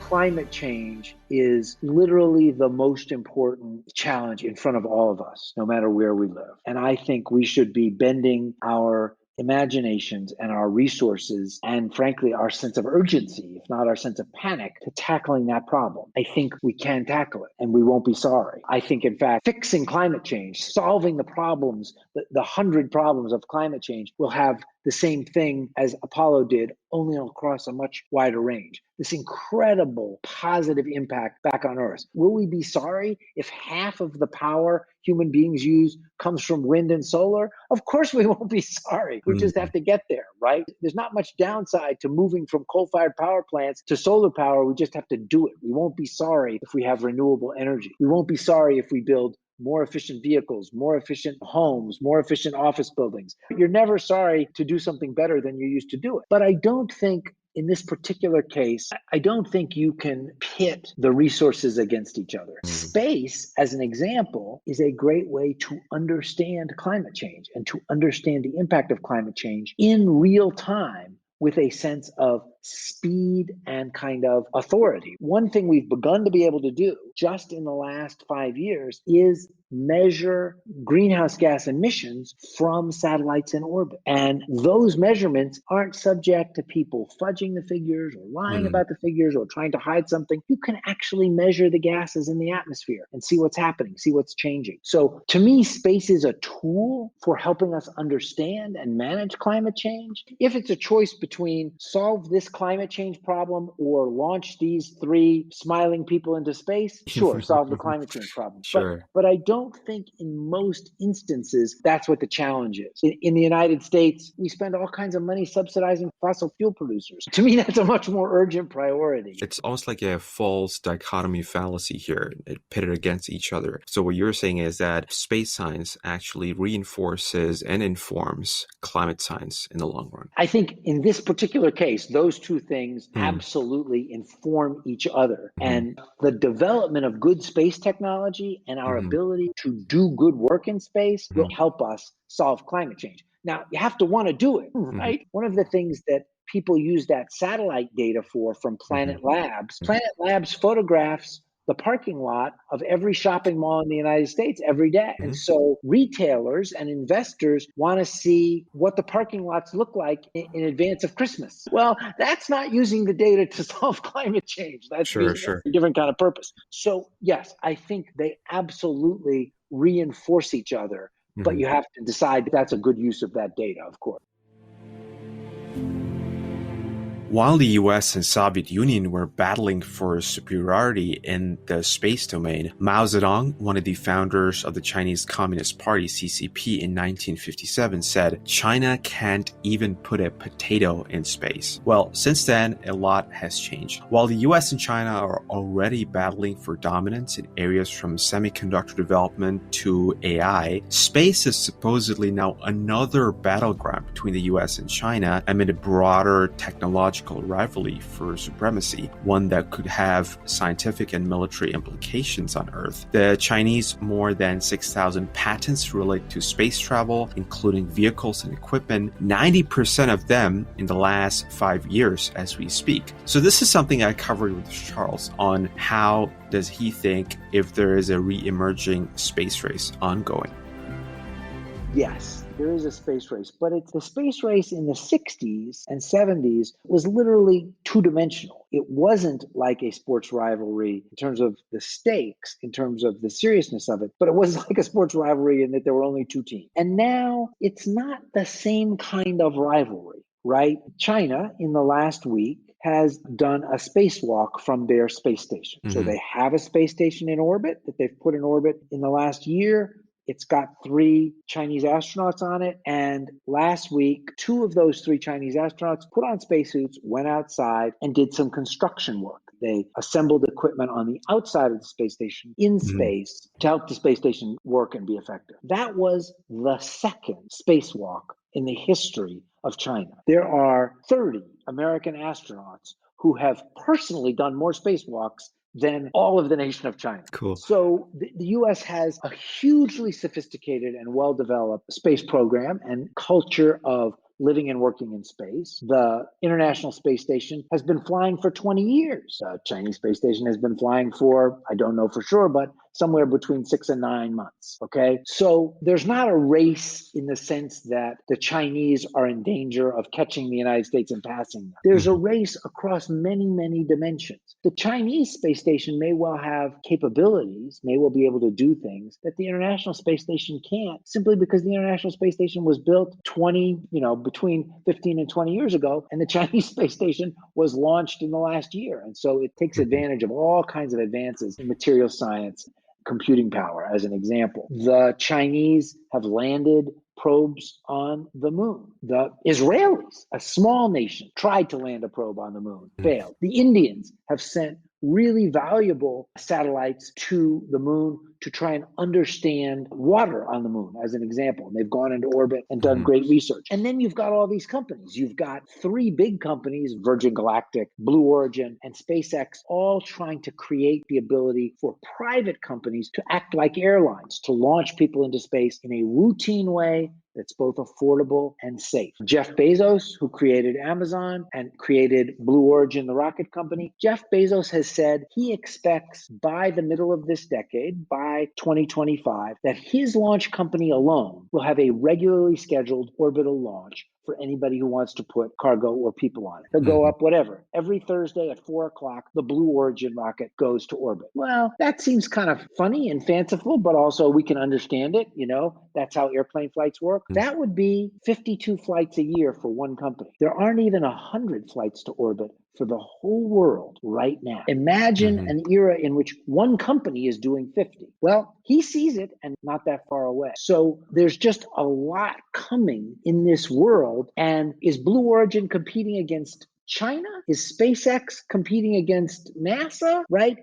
Climate change is literally the most important challenge in front of all of us, no matter where we live. And I think we should be bending our imaginations and our resources and, frankly, our sense of urgency, if not our sense of panic, to tackling that problem. I think we can tackle it, and we won't be sorry. I think, in fact, fixing climate change, solving the problems, the 100 problems of climate change, will have the same thing as Apollo did, only across a much wider range. This incredible positive impact back on Earth. Will we be sorry if half of the power human beings use comes from wind and solar? Of course we won't be sorry. We just have to get there, right? There's not much downside to moving from coal-fired power plants to solar power. We just have to do it. We won't be sorry if we have renewable energy. We won't be sorry if we build more efficient vehicles, more efficient homes, more efficient office buildings. You're never sorry to do something better than you used to do it. But I don't think in this particular case, I don't think you can pit the resources against each other. Space, as an example, is a great way to understand climate change and to understand the impact of climate change in real time with a sense of speed and kind of authority. One thing we've begun to be able to do just in the last 5 years is measure greenhouse gas emissions from satellites in orbit. And those measurements aren't subject to people fudging the figures or lying about the figures or trying to hide something. You can actually measure the gases in the atmosphere and see what's happening, see what's changing. So to me, space is a tool for helping us understand and manage climate change. If it's a choice between solve this climate change problem or launch these 3 smiling people into space, sure, solve the climate change problem. Sure. But I don't think in most instances that's what the challenge is. In the United States, we spend all kinds of money subsidizing fossil fuel producers. To me, that's a much more urgent priority. It's almost like a false dichotomy fallacy here, pitted against each other. So what you're saying is that space science actually reinforces and informs climate science in the long run. I think in this particular case, those 2 things absolutely inform each other. And the development of good space technology and our ability to do good work in space will help us solve climate change. Now, you have to want to do it, right? One of the things that people use that satellite data for from Planet Labs photographs the parking lot of every shopping mall in the United States every day. And so retailers and investors want to see what the parking lots look like in advance of Christmas. Well, that's not using the data to solve climate change. That's using a different kind of purpose. So yes, I think they absolutely reinforce each other, but you have to decide that's a good use of that data, of course. While the US and Soviet Union were battling for superiority in the space domain, Mao Zedong, one of the founders of the Chinese Communist Party CCP in 1957, said, "China can't even put a potato in space." Well, since then, a lot has changed. While the US and China are already battling for dominance in areas from semiconductor development to AI, space is supposedly now another battleground between the US and China amid a broader technological rivalry for supremacy, one that could have scientific and military implications on Earth. The Chinese more than 6,000 patents relate to space travel, including vehicles and equipment, 90% of them in the last 5 years as we speak. So this is something I covered with Charles on how does he think if there is a re-emerging space race ongoing. Yes, there is a space race, but the space race in the 60s and 70s was literally two-dimensional. It wasn't like a sports rivalry in terms of the stakes, in terms of the seriousness of it, but it was like a sports rivalry in that there were only two teams. And now it's not the same kind of rivalry, right? China, in the last week, has done a spacewalk from their space station. So they have a space station in orbit that they've put in orbit in the last year. It's got 3 Chinese astronauts on it. And last week, 2 of those 3 Chinese astronauts put on spacesuits, went outside, and did some construction work. They assembled equipment on the outside of the space station in space to help the space station work and be effective. That was the second spacewalk in the history of China. There are 30 American astronauts who have personally done more spacewalks than all of the nation of China. Cool. So the US has a hugely sophisticated and well-developed space program and culture of living and working in space. The International Space Station has been flying for 20 years. The Chinese space station has been flying for, I don't know for sure, but somewhere between 6 and 9 months. Okay. So there's not a race in the sense that the Chinese are in danger of catching the United States and passing them. There's a race across many, many dimensions. The Chinese space station may well have capabilities, may well be able to do things that the International Space Station can't, simply because the International Space Station was built between 15 and 20 years ago, and the Chinese space station was launched in the last year. And so it takes advantage of all kinds of advances in material science, computing power, as an example. The Chinese have landed probes on the moon. The Israelis, a small nation, tried to land a probe on the moon, failed. The Indians have sent really valuable satellites to the moon to try and understand water on the moon, as an example. And they've gone into orbit and done great research. And then you've got all these companies. You've got 3 big companies, Virgin Galactic, Blue Origin, and SpaceX, all trying to create the ability for private companies to act like airlines, to launch people into space in a routine way that's both affordable and safe. Jeff Bezos, who created Amazon and created Blue Origin, the rocket company, Jeff Bezos has said he expects by the middle of this decade, by 2025, that his launch company alone will have a regularly scheduled orbital launch for anybody who wants to put cargo or people on it. They'll go up whatever. Every Thursday at 4 o'clock, the Blue Origin rocket goes to orbit. Well, that seems kind of funny and fanciful, but also we can understand it. That's how airplane flights work. That would be 52 flights a year for one company. There aren't even 100 flights to orbit for the whole world right now. Imagine an era in which one company is doing 50. Well, he sees it and not that far away. So there's just a lot coming in this world. And is Blue Origin competing against China? Is SpaceX competing against NASA? Right?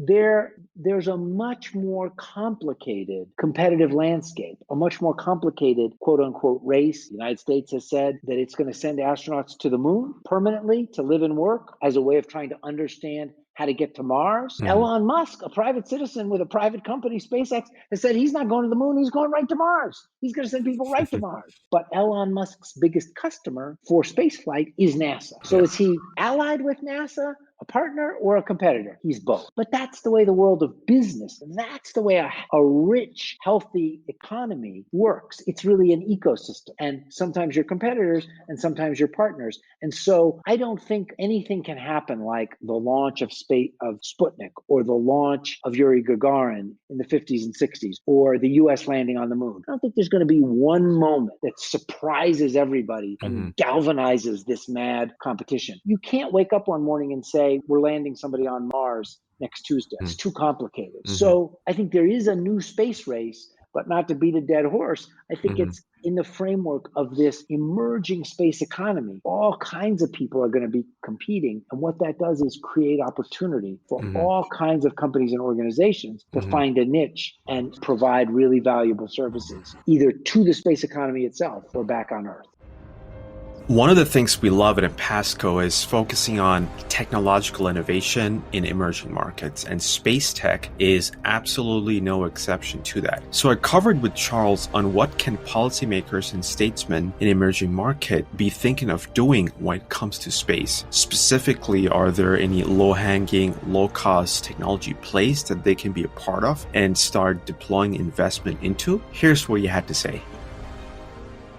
There's a much more complicated competitive landscape, a much more complicated quote unquote race. The United States has said that it's going to send astronauts to the moon permanently to live and work as a way of trying to understand how to get to Mars. Elon Musk, a private citizen with a private company, SpaceX, has said he's not going to the moon, he's going right to Mars. He's going to send people right to Mars. But Elon Musk's biggest customer for spaceflight is NASA. So is he allied with NASA a partner or a competitor. He's both. But that's the way the world of business, and that's the way a rich, healthy economy works. It's really an ecosystem. And sometimes you're competitors and sometimes you're partners. And so I don't think anything can happen like the launch of Sputnik or the launch of Yuri Gagarin in the 50s and 60s or the US landing on the moon. I don't think there's going to be one moment that surprises everybody and galvanizes this mad competition. You can't wake up one morning and say, we're landing somebody on Mars next Tuesday. It's too complicated. So I think there is a new space race, but not to beat a dead horse. I think it's in the framework of this emerging space economy. All kinds of people are going to be competing. And what that does is create opportunity for all kinds of companies and organizations to find a niche and provide really valuable services, either to the space economy itself or back on Earth. One of the things we love at Pasco is focusing on technological innovation in emerging markets, and space tech is absolutely no exception to that. So I covered with Charles on what can policymakers and statesmen in emerging market be thinking of doing when it comes to space. Specifically, are there any low-hanging, low-cost technology plays that they can be a part of and start deploying investment into? Here's what you had to say.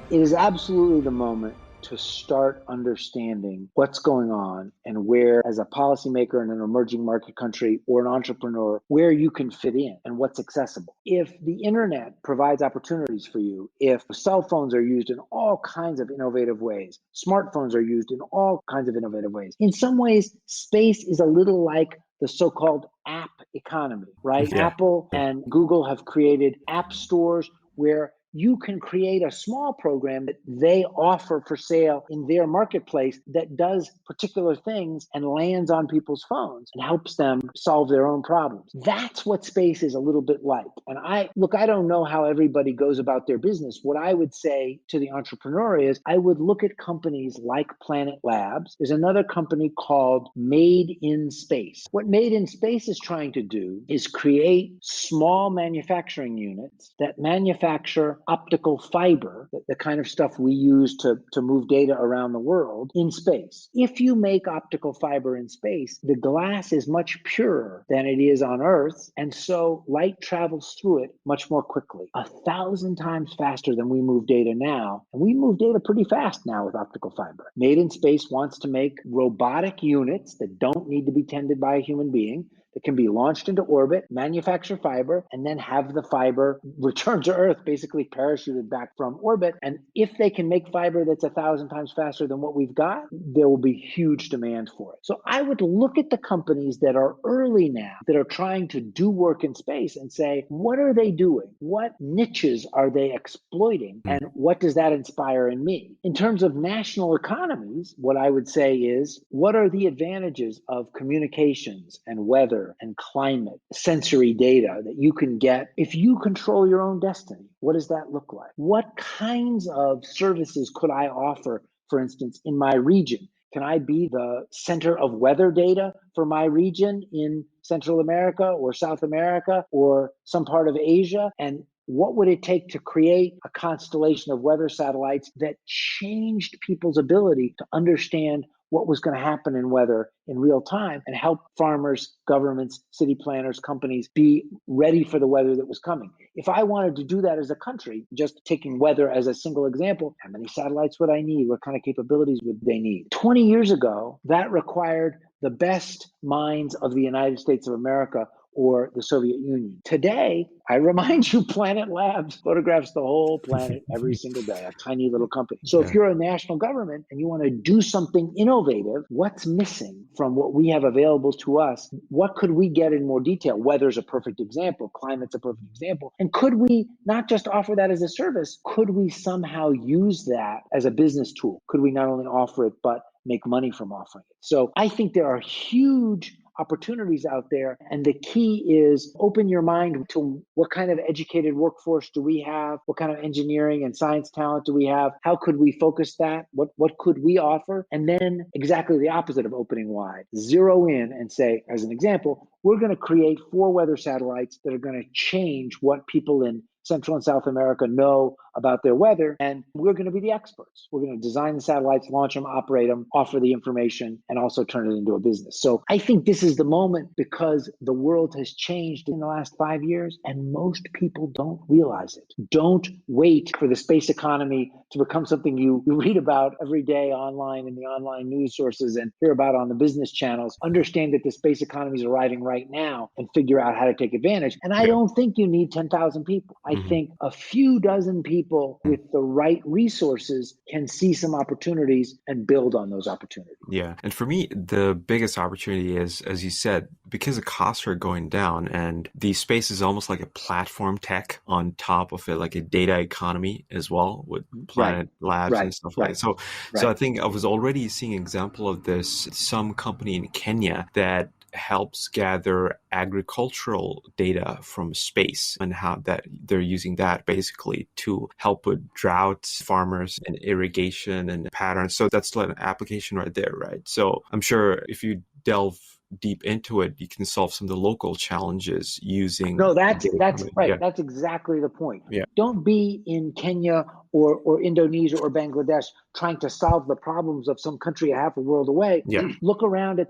It is absolutely the moment to start understanding what's going on and where, as a policymaker in an emerging market country or an entrepreneur, where you can fit in and what's accessible. If the internet provides opportunities for you, if cell phones are used in all kinds of innovative ways, smartphones are used in all kinds of innovative ways, in some ways, space is a little like the so-called app economy, right? Yeah. Apple and Google have created app stores where you can create a small program that they offer for sale in their marketplace that does particular things and lands on people's phones and helps them solve their own problems. That's what space is a little bit like. And I don't know how everybody goes about their business. What I would say to the entrepreneur is I would look at companies like Planet Labs. There's another company called Made in Space. What Made in Space is trying to do is create small manufacturing units that manufacture optical fiber, the kind of stuff we use to move data around the world, in space. If you make optical fiber in space, the glass is much purer than it is on Earth, and so light travels through it much more quickly, 1,000 times faster than we move data now. And we move data pretty fast now with optical fiber. Made in Space wants to make robotic units that don't need to be tended by a human being, that can be launched into orbit, manufacture fiber, and then have the fiber return to Earth, basically parachuted back from orbit. And if they can make fiber that's 1,000 times faster than what we've got, there will be huge demand for it. So I would look at the companies that are early now, that are trying to do work in space and say, what are they doing? What niches are they exploiting? And what does that inspire in me? In terms of national economies, what I would say is, what are the advantages of communications and weather and climate, sensory data that you can get if you control your own destiny? What does that look like? What kinds of services could I offer, for instance, in my region? Can I be the center of weather data for my region in Central America or South America or some part of Asia? And what would it take to create a constellation of weather satellites that changed people's ability to understand what was going to happen in weather in real time and help farmers, governments, city planners, companies be ready for the weather that was coming? If I wanted to do that as a country, just taking weather as a single example, how many satellites would I need? What kind of capabilities would they need? 20 years ago, that required the best minds of the United States of America or the Soviet Union. Today, I remind you, Planet Labs photographs the whole planet every single day, a tiny little company. So if you're a national government and you want to do something innovative, what's missing from what we have available to us? What could we get in more detail? Weather's a perfect example. Climate's a perfect example. And could we not just offer that as a service? Could we somehow use that as a business tool? Could we not only offer it, but make money from offering it? So I think there are huge opportunities out there. And the key is open your mind to what kind of educated workforce do we have? What kind of engineering and science talent do we have? How could we focus that? What could we offer? And then exactly the opposite of opening wide. Zero in and say, as an example, we're going to create 4 weather satellites that are going to change what people in Central and South America know about their weather, and we're going to be the experts. We're going to design the satellites, launch them, operate them, offer the information, and also turn it into a business. So I think this is the moment because the world has changed in the last 5 years, and most people don't realize it. Don't wait for the space economy to become something you read about every day online in the online news sources and hear about on the business channels. Understand that the space economy is arriving right now and figure out how to take advantage. And I don't think you need 10,000 people. I think a few dozen people with the right resources can see some opportunities and build on those opportunities. Yeah. And for me, the biggest opportunity is, as you said, because the costs are going down and the space is almost like a platform tech on top of it, like a data economy as well with Planet Labs and stuff like that. So I think I was already seeing an example of this, some company in Kenya that helps gather agricultural data from space and how that they're using that basically to help with droughts, farmers and irrigation and patterns. So that's an application right there, right? So I'm sure if you delve deep into it, you can solve some of the local challenges using. No, that's right. Yeah. That's exactly the point. Yeah. Don't be in Kenya or Indonesia or Bangladesh trying to solve the problems of some country a half a world away. Yeah. Look around at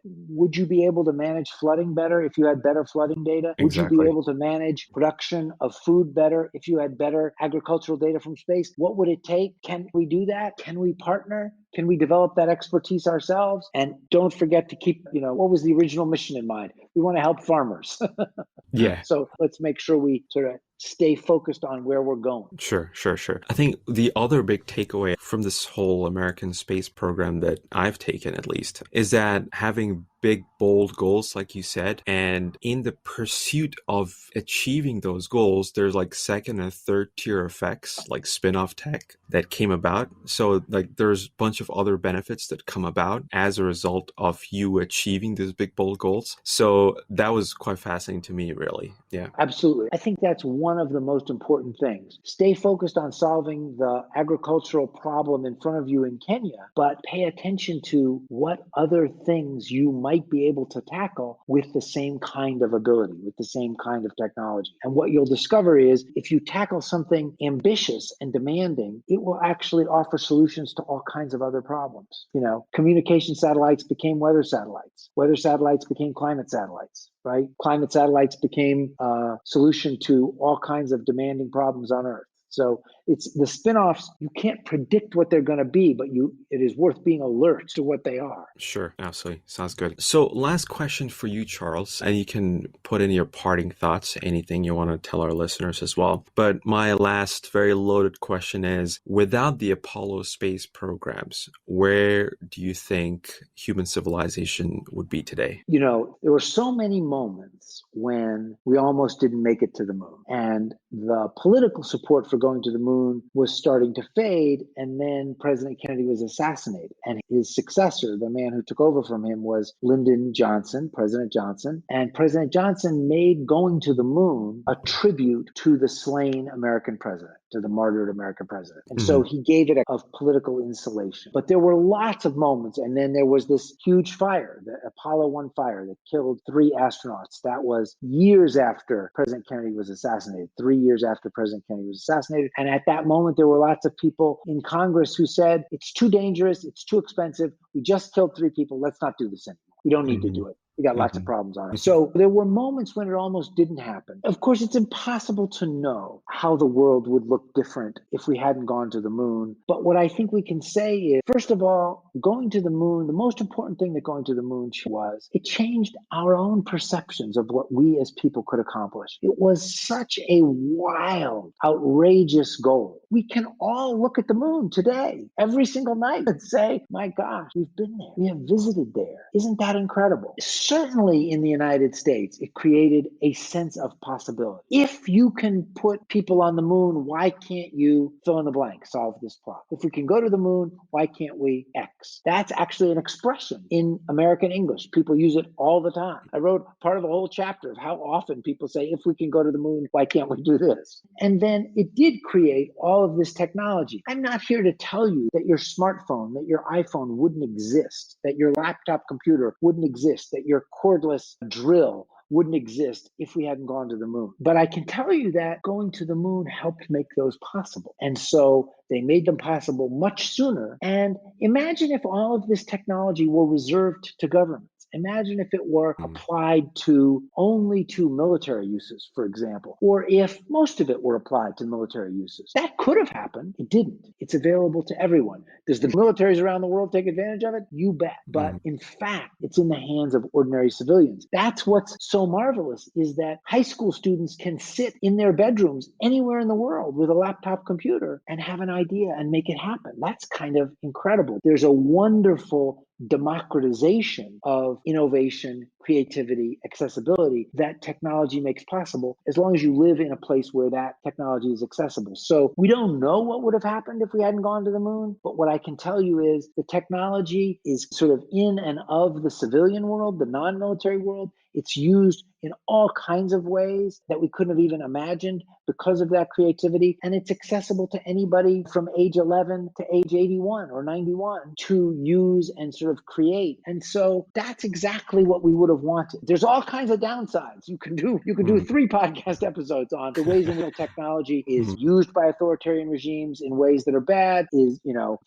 would you be able to manage flooding better if you had better flooding data? Exactly. Would you be able to manage production of food better if you had better agricultural data from space? What would it take? Can we do that? Can we partner? Can we develop that expertise ourselves? And don't forget to keep, what was the original mission in mind? We want to help farmers. Yeah. So let's make sure we sort of stay focused on where we're going. Sure. I think the other big takeaway from this whole American space program that I've taken, at least, is that having big, bold goals, like you said, and in the pursuit of achieving those goals, there's like second and third tier effects, like spinoff tech that came about. So like there's a bunch of other benefits that come about as a result of you achieving these big, bold goals. So that was quite fascinating to me, really. Yeah. Absolutely. I think that's one of the most important things. Stay focused on solving the agricultural problem in front of you in Kenya, but pay attention to what other things you might be able to tackle with the same kind of ability, with the same kind of technology. And what you'll discover is if you tackle something ambitious and demanding, it will actually offer solutions to all kinds of other problems. Communication satellites became weather satellites. Weather satellites became climate satellites. Right? Climate satellites became a solution to all kinds of demanding problems on Earth. So it's the spinoffs, you can't predict what they're going to be, but it is worth being alert to what they are. Sure, absolutely. Sounds good. So last question for you, Charles, and you can put in your parting thoughts, anything you want to tell our listeners as well. But my last very loaded question is, without the Apollo space programs, where do you think human civilization would be today? There were so many moments when we almost didn't make it to the moon, and the political support for going to the moon was starting to fade, and then President Kennedy was assassinated, and his successor, the man who took over from him, was Lyndon Johnson, President Johnson, and President Johnson made going to the moon a tribute to the slain American president, to the martyred American president. And so he gave it a political insulation. But there were lots of moments, and then there was this huge fire, the Apollo 1 fire that killed 3 astronauts. That was years after President Kennedy was assassinated, 3 years after President Kennedy was assassinated. And at that moment, there were lots of people in Congress who said, it's too dangerous, it's too expensive, we just killed 3 people, let's not do this anymore. We don't need to do it. We got lots of problems on it. So there were moments when it almost didn't happen. Of course, it's impossible to know how the world would look different if we hadn't gone to the moon. But what I think we can say is, first of all, going to the moon, the most important thing that going to the moon was, it changed our own perceptions of what we as people could accomplish. It was such a wild, outrageous goal. We can all look at the moon today, every single night, and say, my gosh, we've been there. We have visited there. Isn't that incredible? Certainly in the United States, it created a sense of possibility. If you can put people on the moon, why can't you fill in the blank, solve this problem? If we can go to the moon, why can't we X? That's actually an expression in American English. People use it all the time. I wrote part of a whole chapter of how often people say, if we can go to the moon, why can't we do this? And then it did create all of this technology. I'm not here to tell you that your smartphone, that your iPhone wouldn't exist, that your laptop computer wouldn't exist, that your cordless drill wouldn't exist if we hadn't gone to the moon. But I can tell you that going to the moon helped make those possible. And so they made them possible much sooner. And imagine if all of this technology were reserved to governments. Imagine if it were applied only to military uses, for example, or if most of it were applied to military uses. That could have happened. It didn't. It's available to everyone. Does the militaries around the world take advantage of it? You bet. But in fact, it's in the hands of ordinary civilians. That's what's so marvelous, is that high school students can sit in their bedrooms anywhere in the world with a laptop computer and have an idea and make it happen. That's kind of incredible. There's a wonderful democratization of innovation, creativity, accessibility that technology makes possible, as long as you live in a place where that technology is accessible. So we don't know what would have happened if we hadn't gone to the moon, but what I can tell you is the technology is sort of in and of the civilian world, the non-military world. It's used in all kinds of ways that we couldn't have even imagined because of that creativity. And it's accessible to anybody from age 11 to age 81 or 91 to use and sort of create. And so that's exactly what we would have wanted. There's all kinds of downsides. You can do 3 podcast episodes on the ways in which technology is used by authoritarian regimes in ways that are bad, is,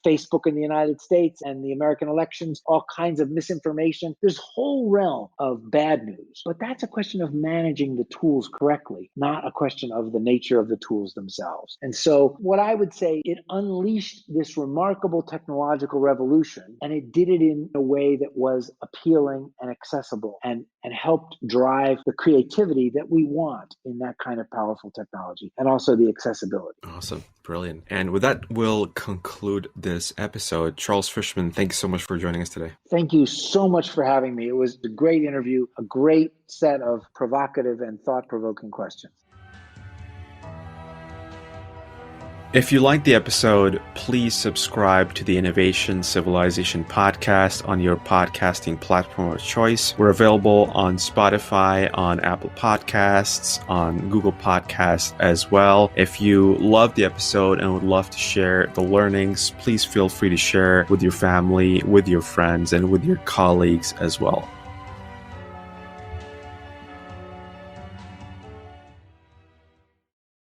Facebook in the United States and the American elections, all kinds of misinformation. There's a whole realm of bad news. But that's a question of managing the tools correctly, not a question of the nature of the tools themselves. And so what I would say, it unleashed this remarkable technological revolution, and it did it in a way that was appealing and accessible and helped drive the creativity that we want in that kind of powerful technology, and also the accessibility. Awesome. Brilliant. And with that, we'll conclude this episode. Charles Fishman, thank you so much for joining us today. Thank you so much for having me. It was a great interview, a great set of provocative and thought-provoking questions. If you liked the episode, please subscribe to the Innovation Civilization podcast on your podcasting platform of choice. We're available on Spotify, on Apple Podcasts, on Google Podcasts as well. If you loved the episode and would love to share the learnings, please feel free to share with your family, with your friends, and with your colleagues as well.